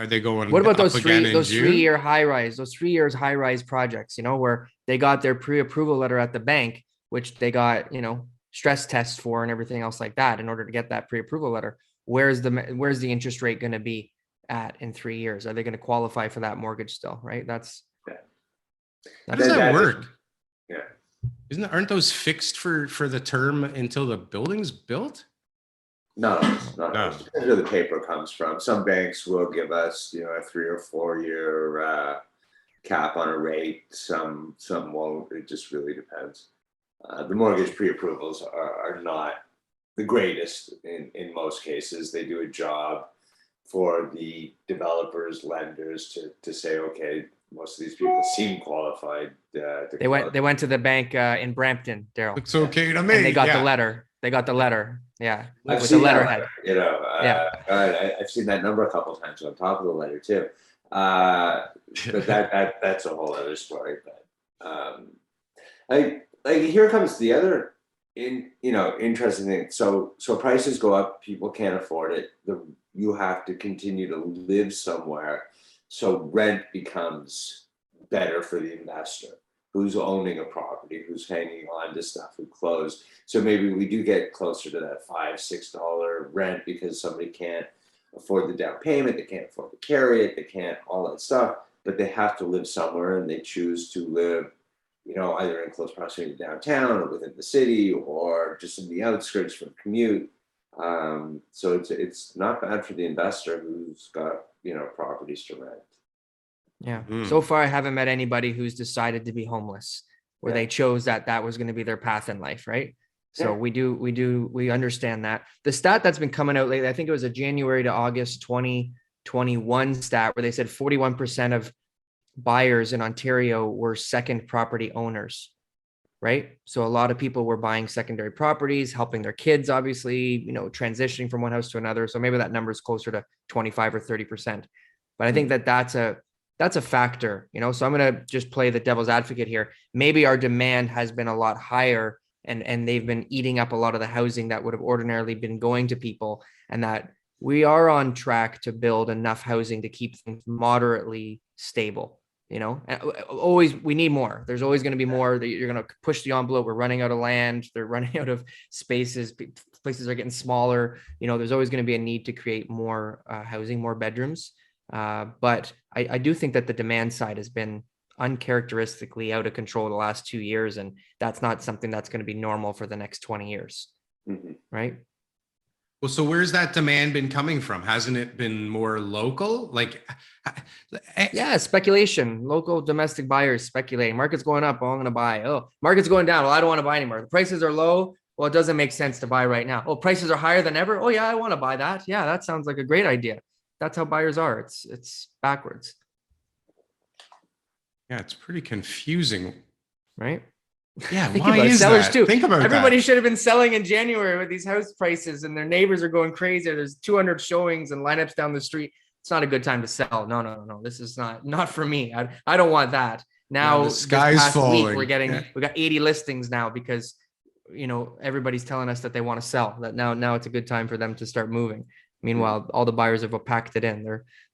Are they going What about up those again in those June? 3 year high rise, those 3 years high rise projects, you know, where they got their pre-approval letter at the bank, which they got, you know, stress tests for and everything else like that in order to get that pre-approval letter. Where's the interest rate going to be at in 3 years? Are they going to qualify for that mortgage still? Right. Yeah. How does that work? Yeah. Aren't those fixed for the term until the building's built? Not No. always. Depends where the paper comes from. Some banks will give us, a 3 or 4 year cap on a rate. Some won't. It just really depends. The mortgage pre-approvals are not the greatest in most cases. They do a job for the developers, lenders to say, okay, most of these people seem qualified. They went to the bank in Brampton, Darryl, Looks okay to me. and they got the Yeah. letter. They got the letter. Yeah. I've With seen the that letterhead. letter, I've seen that number a couple of times on top of the letter too. But that's a whole other story. But like here comes the other interesting thing. So prices go up, people can't afford it. You have to continue to live somewhere, so rent becomes better for the investor who's owning a property, who's hanging on to stuff, who closed. So maybe we do get closer to that $5-6 rent because somebody can't afford the down payment, they can't afford to carry it, they can't all that stuff, but they have to live somewhere and they choose to live, either in close proximity to downtown or within the city or just in the outskirts for commute. So it's not bad for the investor who's got, properties to rent. Yeah. Mm. So far, I haven't met anybody who's decided to be homeless, where they chose that was going to be their path in life, right? So we understand that. The stat that's been coming out lately, I think it was a January to August 2021 stat, where they said 41% of buyers in Ontario were second property owners, right? So a lot of people were buying secondary properties, helping their kids, obviously, transitioning from one house to another. So maybe that number is closer to 25 or 30%. But I think that's a factor, so I'm going to just play the devil's advocate here. Maybe our demand has been a lot higher and they've been eating up a lot of the housing that would have ordinarily been going to people, and that we are on track to build enough housing to keep things moderately stable. Always, we need more. There's always going to be more that you're going to push the envelope. We're running out of land. They're running out of spaces. Places are getting smaller. There's always going to be a need to create more housing, more bedrooms. But I do think that the demand side has been uncharacteristically out of control the last 2 years. And that's not something that's going to be normal for the next 20 years. Mm-hmm. Right. Well, so where's that demand been coming from? Hasn't it been more local? Yeah, speculation. Local domestic buyers speculating. Market's going up. Oh, I'm going to buy. Oh, market's going down. Well, I don't want to buy anymore. The prices are low. Well, it doesn't make sense to buy right now. Oh, prices are higher than ever. Oh, yeah, I want to buy that. Yeah, that sounds like a great idea. That's how buyers are. It's backwards. Yeah, it's pretty confusing. Right? Yeah, Think why about it. is Sellers that? too. Think about Everybody that. should have been selling in January with these house prices, and their neighbors are going crazy. There's 200 showings and lineups down the street. It's not a good time to sell. No. This is not for me. I don't want that. Now, the sky's falling. we got 80 listings now because everybody's telling us that they want to sell. That now it's a good time for them to start moving. Meanwhile, all the buyers have packed it in.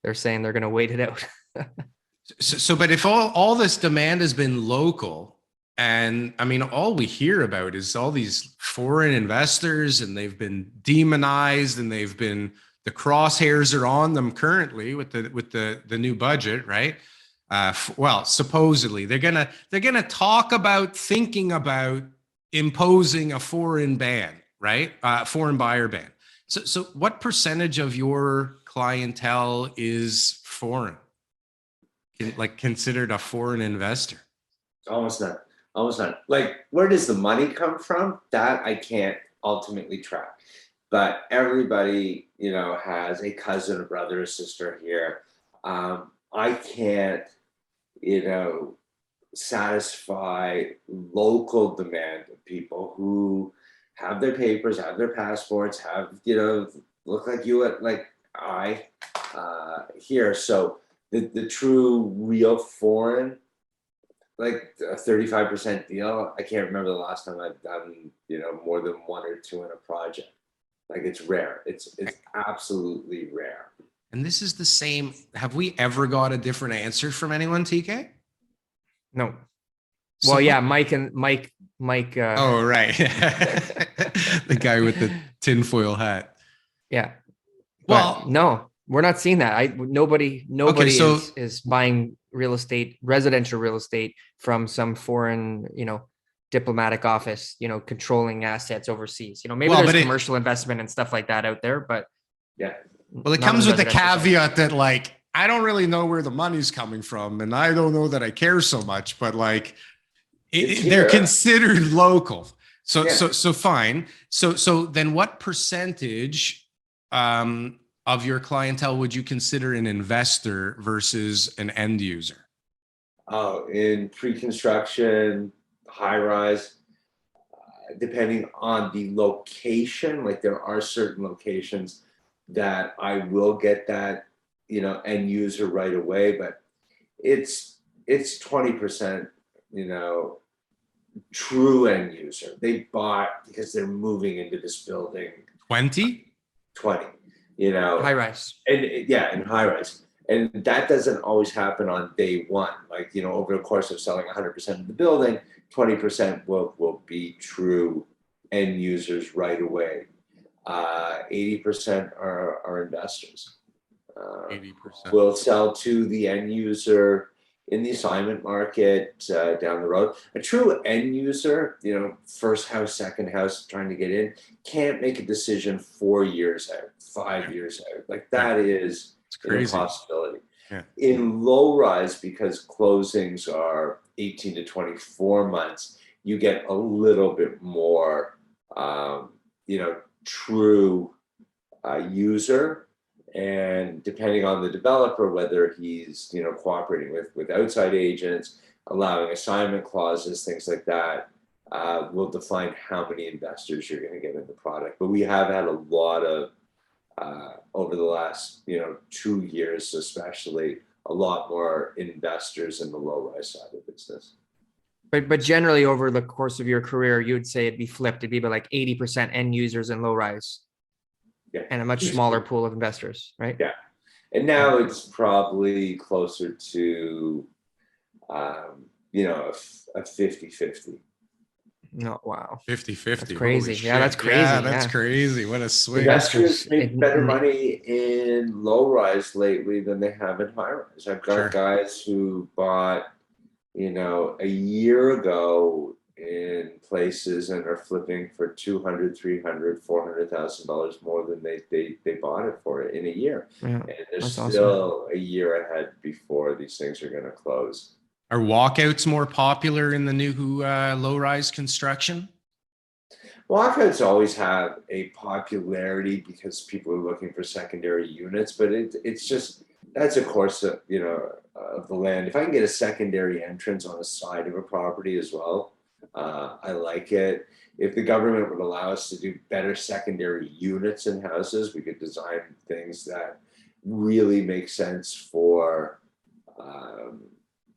They're saying they're going to wait it out. But if all this demand has been local, and all we hear about is all these foreign investors, and they've been demonized, and the crosshairs are on them currently with the new budget, right? Well, supposedly they're gonna talk about thinking about imposing a foreign ban, right? Foreign buyer ban. So what percentage of your clientele is foreign? Considered a foreign investor? Almost none. Like, where does the money come from? That I can't ultimately track. But everybody, has a cousin, a brother, a sister here. I can't, satisfy local demand of people who have their papers, have their passports, have, look like you at like I here. So the true real foreign, like a 35% deal. I can't remember the last time I've done, more than one or two in a project. Like it's rare. It's absolutely rare. And this is the same. Have we ever got a different answer from anyone, TK? No. So- Well, yeah, Mike. Oh, right. The guy with the tinfoil hat. Yeah. Well- But no, we're not seeing that. Nobody so- is buying real estate, residential real estate from some foreign, diplomatic office, controlling assets overseas. Maybe Well, there's but commercial investment and stuff like that out there, but Yeah. Well, it not on comes with the residential side. caveat that like, I don't really know where the money's coming from and I don't know that I care so much, but like It's they're here. considered local. So, Yeah. so fine. So then what percentage of your clientele would you consider an investor versus an end user? Oh, in pre-construction, high rise, depending on the location, like there are certain locations that I will get that, end user right away, but it's 20%, true end user. They bought because they're moving into this building. 20? 20, High rise. and in high rise. And that doesn't always happen on day one. Like, over the course of selling 100% of the building, 20% will be true end users right away. 80% are investors. 80%. Will sell to the end user in the assignment market down the road. A true end user, first house, second house, trying to get in, can't make a decision 4 years out, 5 years out. Like that is It's an crazy. impossibility. Yeah. In low rise, because closings are 18 to 24 months, you get a little bit more, true user. And depending on the developer, whether he's cooperating with outside agents, allowing assignment clauses, things like that, will define how many investors you're going to get in the product. But we have had a lot of over the last 2 years, especially a lot more investors in the low rise side of the business. But generally over the course of your career, you would say it'd be flipped. It'd be about like 80% end users in low rise. Yeah. And a much smaller pool of investors, right? Yeah. And now it's probably closer to, a 50-50. No, wow. 50-50. That's crazy. Holy Yeah, shit. that's crazy. Yeah, that's Yeah. crazy. What a swing. Investors make It- better money in low rise lately than they have in high rise. I've got Sure. guys who bought, a year ago in places and are flipping for $200,000, $300,000, $400,000 more than they bought it for in a year. Yeah. And there's That's awesome. still a year ahead before these things are going to close. Are walkouts more popular in the new low-rise construction? Walkouts always have a popularity because people are looking for secondary units, but it's just, that's a course of, of the land. If I can get a secondary entrance on the side of a property as well, I like it. If the government would allow us to do better secondary units in houses, we could design things that really make sense for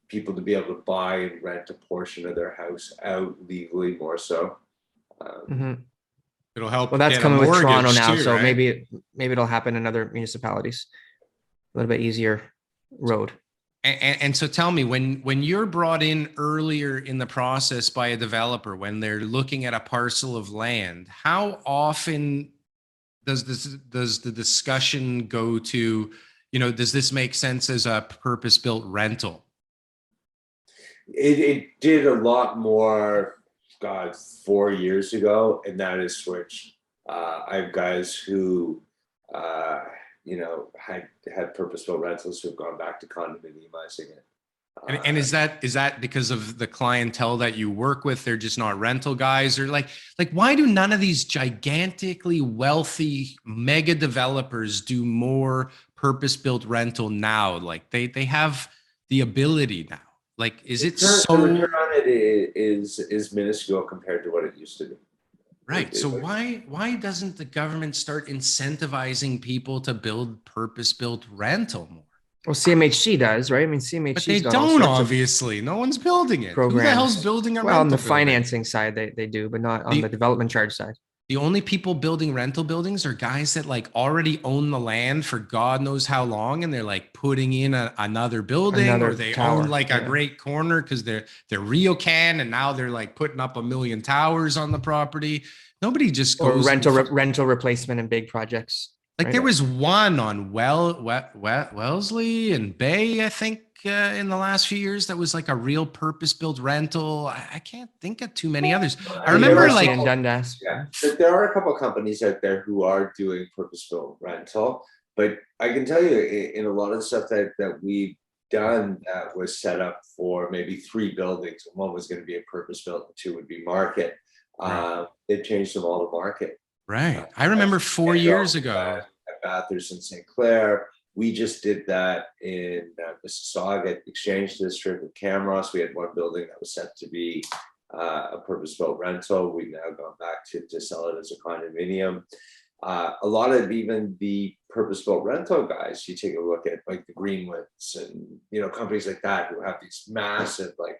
people to be able to buy and rent a portion of their house out legally more so. Mhm. It'll help. Well, that's get a coming with Toronto mortgage now, too, so right? maybe it'll happen in other municipalities. A little bit easier road. And so tell me, when you're brought in earlier in the process by a developer, when they're looking at a parcel of land, how often does the discussion go to, does this make sense as a purpose-built rental? It did a lot more, God, 4 years ago, and that is switched. I have guys who, had purpose-built rentals who have gone back to condominiumizing it. And is that because of the clientele that you work with? They're just not rental guys, or like why do none of these gigantically wealthy mega developers do more purpose-built rental now? Like they have the ability now. Like, is it The so return on it is minuscule compared to what it used to be. Right. So why doesn't the government start incentivizing people to build purpose-built rental more? Well, CMHC does, right? I mean, But CMHC's they got all don't, sorts of obviously. No one's building it. Who the programs. hell's building a Well, on rental the building? financing side, they do, but not on The- the development charge side. The only people building rental buildings are guys that like already own the land for God knows how long, and they're like putting in another building, Another or they tower, own like a yeah. great corner because they're RioCan, and now they're like putting up 1,000,000 towers on the property. Nobody just Or goes and rental replacement and big projects. like right? there was one on Wellesley and Bay, I think, in the last few years that was like a real purpose-built rental. I can't think of too many others. I remember University like in Dundas. Yeah, there are a couple of companies out there who are doing purpose-built rental, but I can tell you in a lot of the stuff that we've done that was set up for maybe 3 buildings. One was going to be a purpose-built, and 2 would be market. Right. They've changed them all to market. Right. I remember 4 years ago. At Bathurst and St. Clair, we just did that in Mississauga Exchange District with Camross. We had one building that was set to be a purpose-built rental. We've now gone back to sell it as a condominium. A lot of even the purpose-built rental guys, you take a look at like the Greenwoods and companies like that who have these massive like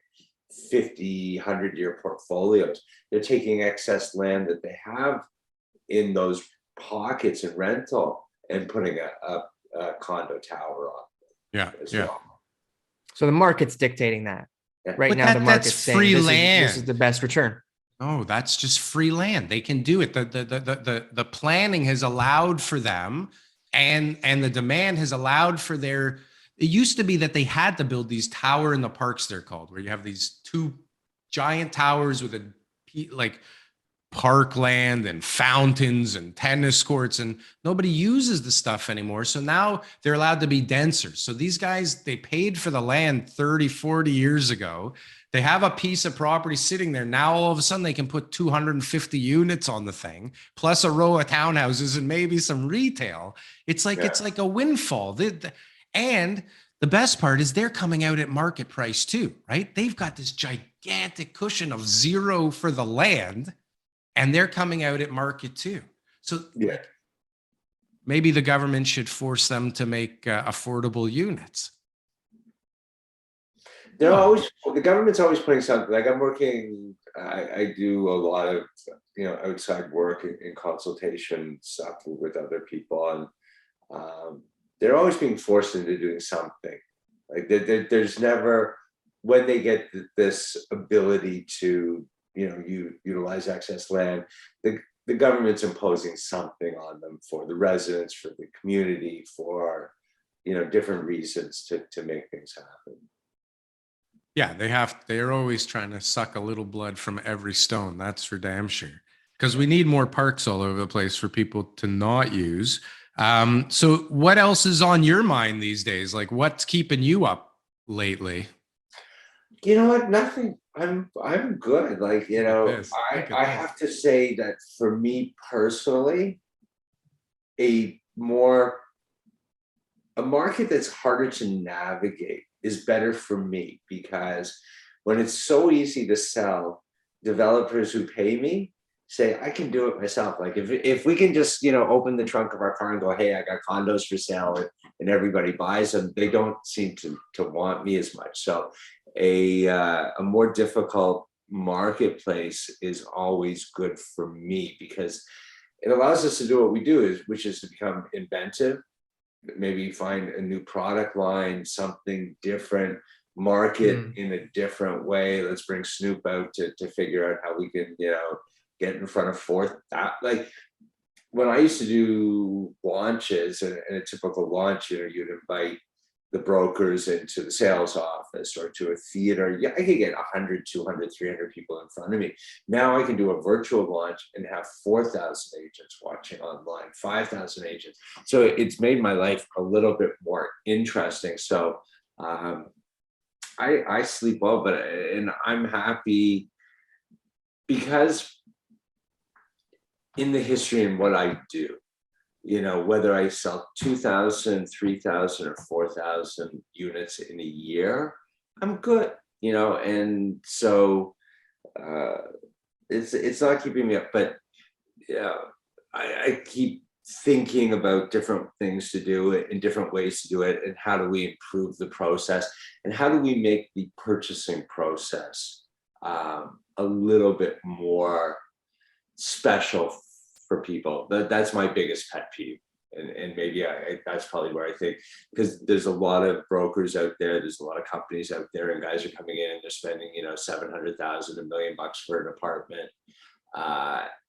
50, 100-year portfolios. They're taking excess land that they have in those pockets in rental and putting a condo tower on. Yeah. Well. So the market's dictating that. Yeah. Right But now, the market's that's saying free this land. is the best return. Oh, that's just free land. They can do it. The planning has allowed for them, and the demand has allowed for their. It used to be that they had to build these tower in the parks, they're called, where you have these 2 giant towers with like parkland and fountains and tennis courts, and nobody uses the stuff anymore. So now they're allowed to be denser. So these guys, they paid for the land 30, 40 years ago. They have a piece of property sitting there. Now all of a sudden they can put 250 units on the thing, plus a row of townhouses and maybe some retail. It's like it's like a windfall. And the best part is they're coming out at market price too, right? They've got this gigantic cushion of zero for the land, and they're coming out at market too. So like, maybe the government should force them to make affordable units. The government's always putting something. Like I'm working, I do a lot of outside work in consultation stuff with other people, and they're always being forced into doing something. Like there's never, when they get this ability to utilize excess land, the government's imposing something on them for the residents, for the community, for different reasons to make things happen. Yeah, they're always trying to suck a little blood from every stone. That's for damn sure. Because we need more parks all over the place for people to not use. So what else is on your mind these days? Like what's keeping you up lately? You know what? Nothing. I'm good. Like, I have to say that for me personally, a market that's harder to navigate is better for me, because when it's so easy to sell, developers who pay me say I can do it myself. Like if we can just open the trunk of our car and go, hey, I got condos for sale, and everybody buys them, they don't seem to want me as much. So a more difficult marketplace is always good for me, because it allows us to do what we do, which is to become inventive, maybe find a new product line, something different, market in a different way. Let's bring Snoop out to figure out how we can get in front of fourth. Like when I used to do launches, and a typical launch, you'd invite the brokers into the sales office or to a theater. Yeah, I could get 100, 200, 300 people in front of me. Now I can do a virtual launch and have 4,000 agents watching online, 5,000 agents. So it's made my life a little bit more interesting. So I sleep well, and I'm happy because in the history and what I do, whether I sell 2,000, 3,000, or 4,000 units in a year, I'm good, and so it's not keeping me up. But yeah, I keep thinking about different things to do it and different ways to do it, and how do we improve the process, and how do we make the purchasing process a little bit more special for people. That's my biggest pet peeve. And maybe that's probably where I think, because there's a lot of brokers out there, there's a lot of companies out there, and guys are coming in and they're spending, you know, 700,000, $1 million for an apartment.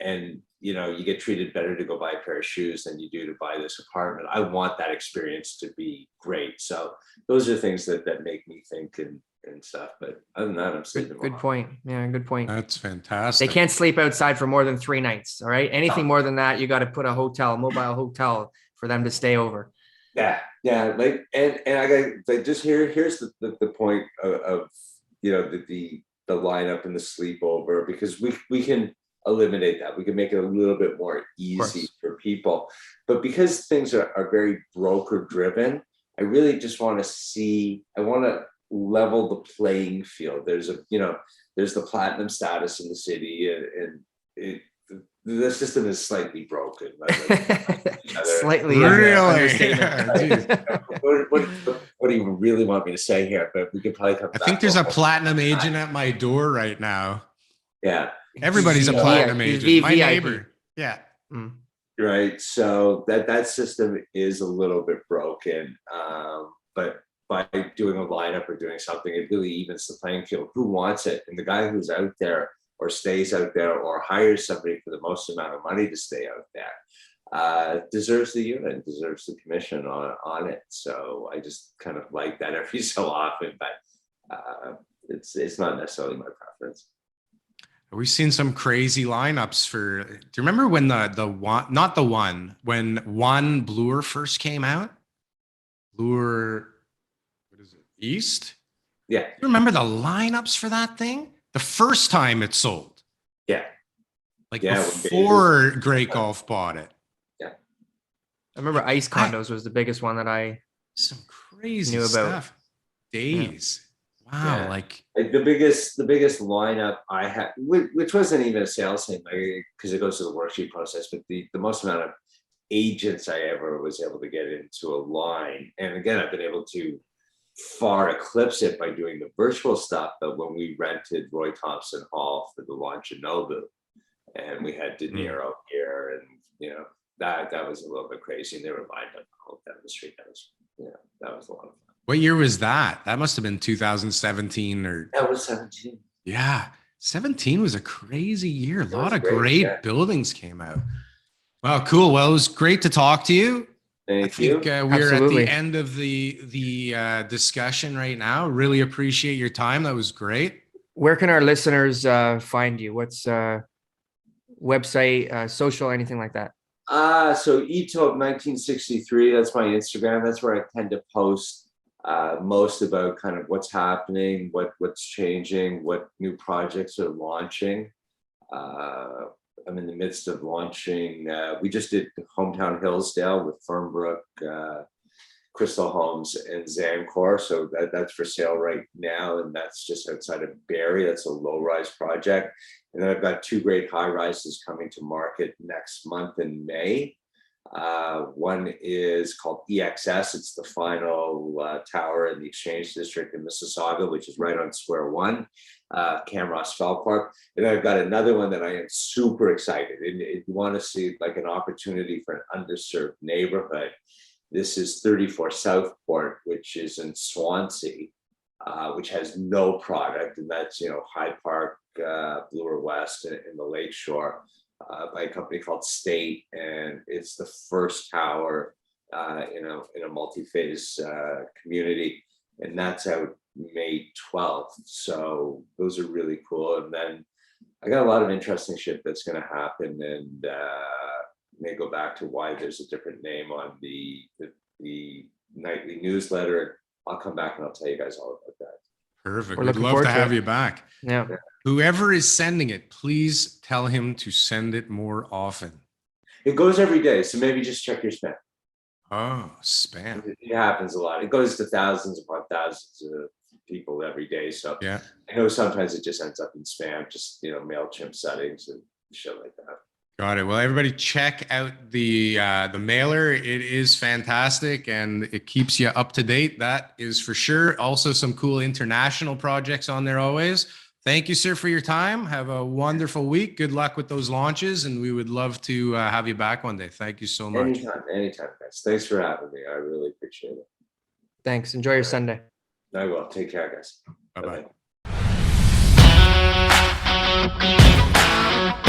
And you know, you get treated better to go buy a pair of shoes than you do to buy this apartment. I want that experience to be great. So those are things that make me think and stuff. But other than that, I'm sleeping. Good point. Yeah, good point. That's They fantastic. can't sleep outside for more than 3 nights. All right. Anything more than that, you got to put a hotel, mobile hotel for them to stay over. Yeah, like, and I got like, just here's the point of you know, the lineup and the sleepover, because we can eliminate that. We can make it a little bit more easy for people. But because things are very broker driven, I really just want to level the playing field. There's the platinum status in the city, and the system is slightly broken. Slightly. Really? Understatement. What do you really want me to say here? But we could probably come I back think there's to a platinum agent at my door right now. Yeah. Everybody's a platinum He's agent. My VVIP. neighbor. Yeah. Mm. Right. So that system is a little bit broken. But by doing a lineup or doing something, it really evens the playing field. Who wants it? And the guy who's out there or stays out there or hires somebody for the most amount of money to stay out there deserves the unit, deserves the commission on it. So I just kind of like that every so often, but it's not necessarily my preference. We've seen some crazy lineups for. Do you remember when when One Bloor first came out? Bloor, what is it? East? Yeah. You remember the lineups for that thing? The first time it sold. Yeah. Like Yeah, before Great Golf bought it. Yeah. I remember Ice Condos was the biggest one that I some crazy knew about. stuff. Days. Yeah. Wow. Yeah. Like the biggest lineup I had, which wasn't even a sales thing, because it goes to the worksheet process, but the most amount of agents I ever was able to get into a line. And again, I've been able to far eclipse it by doing the virtual stuff. But when we rented Roy Thompson Hall for the launch of Nobu, and we had De Niro here, and you know, that was a little bit crazy, and they were lined up all down the street. That was a lot of fun. what year was that? That must have been 2017 or that was 17. Yeah. 17 was a crazy year. A lot of great buildings came out. Wow, cool. Well, it was great to talk to you. Thank you. We're at the end of the discussion right now. Really appreciate your time. That was great. Where can our listeners find you? What's website, social, anything like that? So Taube 1963, that's my Instagram. That's where I tend to post most about kind of what's happening, what's changing, what new projects are launching. I'm in the midst of launching. We just did Hometown Hillsdale with Fernbrook, Crystal Homes, and Zancor. So that's for sale right now, and that's just outside of Barrie. That's a low-rise project. And then I've got 2 great high-rises coming to market next month in May. One is called EXS. It's the final tower in the Exchange District in Mississauga, which is right on Square One, Camross Felpark. And then I've got another one that I am super excited. And if you want to see like an opportunity for an underserved neighborhood, this is 34 Southport, which is in Swansea, which has no product. And that's, High Park, Bloor West in the Lakeshore. By a company called State, and it's the first tower in a multi-phase community, and that's out May 12th. So those are really cool. And then I got a lot of interesting shit that's going to happen, and may go back to why there's a different name on the nightly newsletter. I'll come back and I'll tell you guys all about that. Perfect. We'd love to have you back. Yeah. Whoever is sending it, please tell him to send it more often. It goes every day, so maybe just check your spam. Oh, spam. It happens a lot. It goes to thousands upon thousands of people every day. So yeah, I know sometimes it just ends up in spam, just MailChimp settings and shit like that. Got it. Well, everybody check out the mailer. It is fantastic and it keeps you up to date. That is for sure. Also some cool international projects on there always. Thank you, sir, for your time. Have a wonderful week. Good luck with those launches, and we would love to have you back one day. Thank you so much. Anytime, guys. Thanks for having me. I really appreciate it. Thanks. Enjoy your Sunday. I will. Take care, guys. Bye-bye. Bye-bye.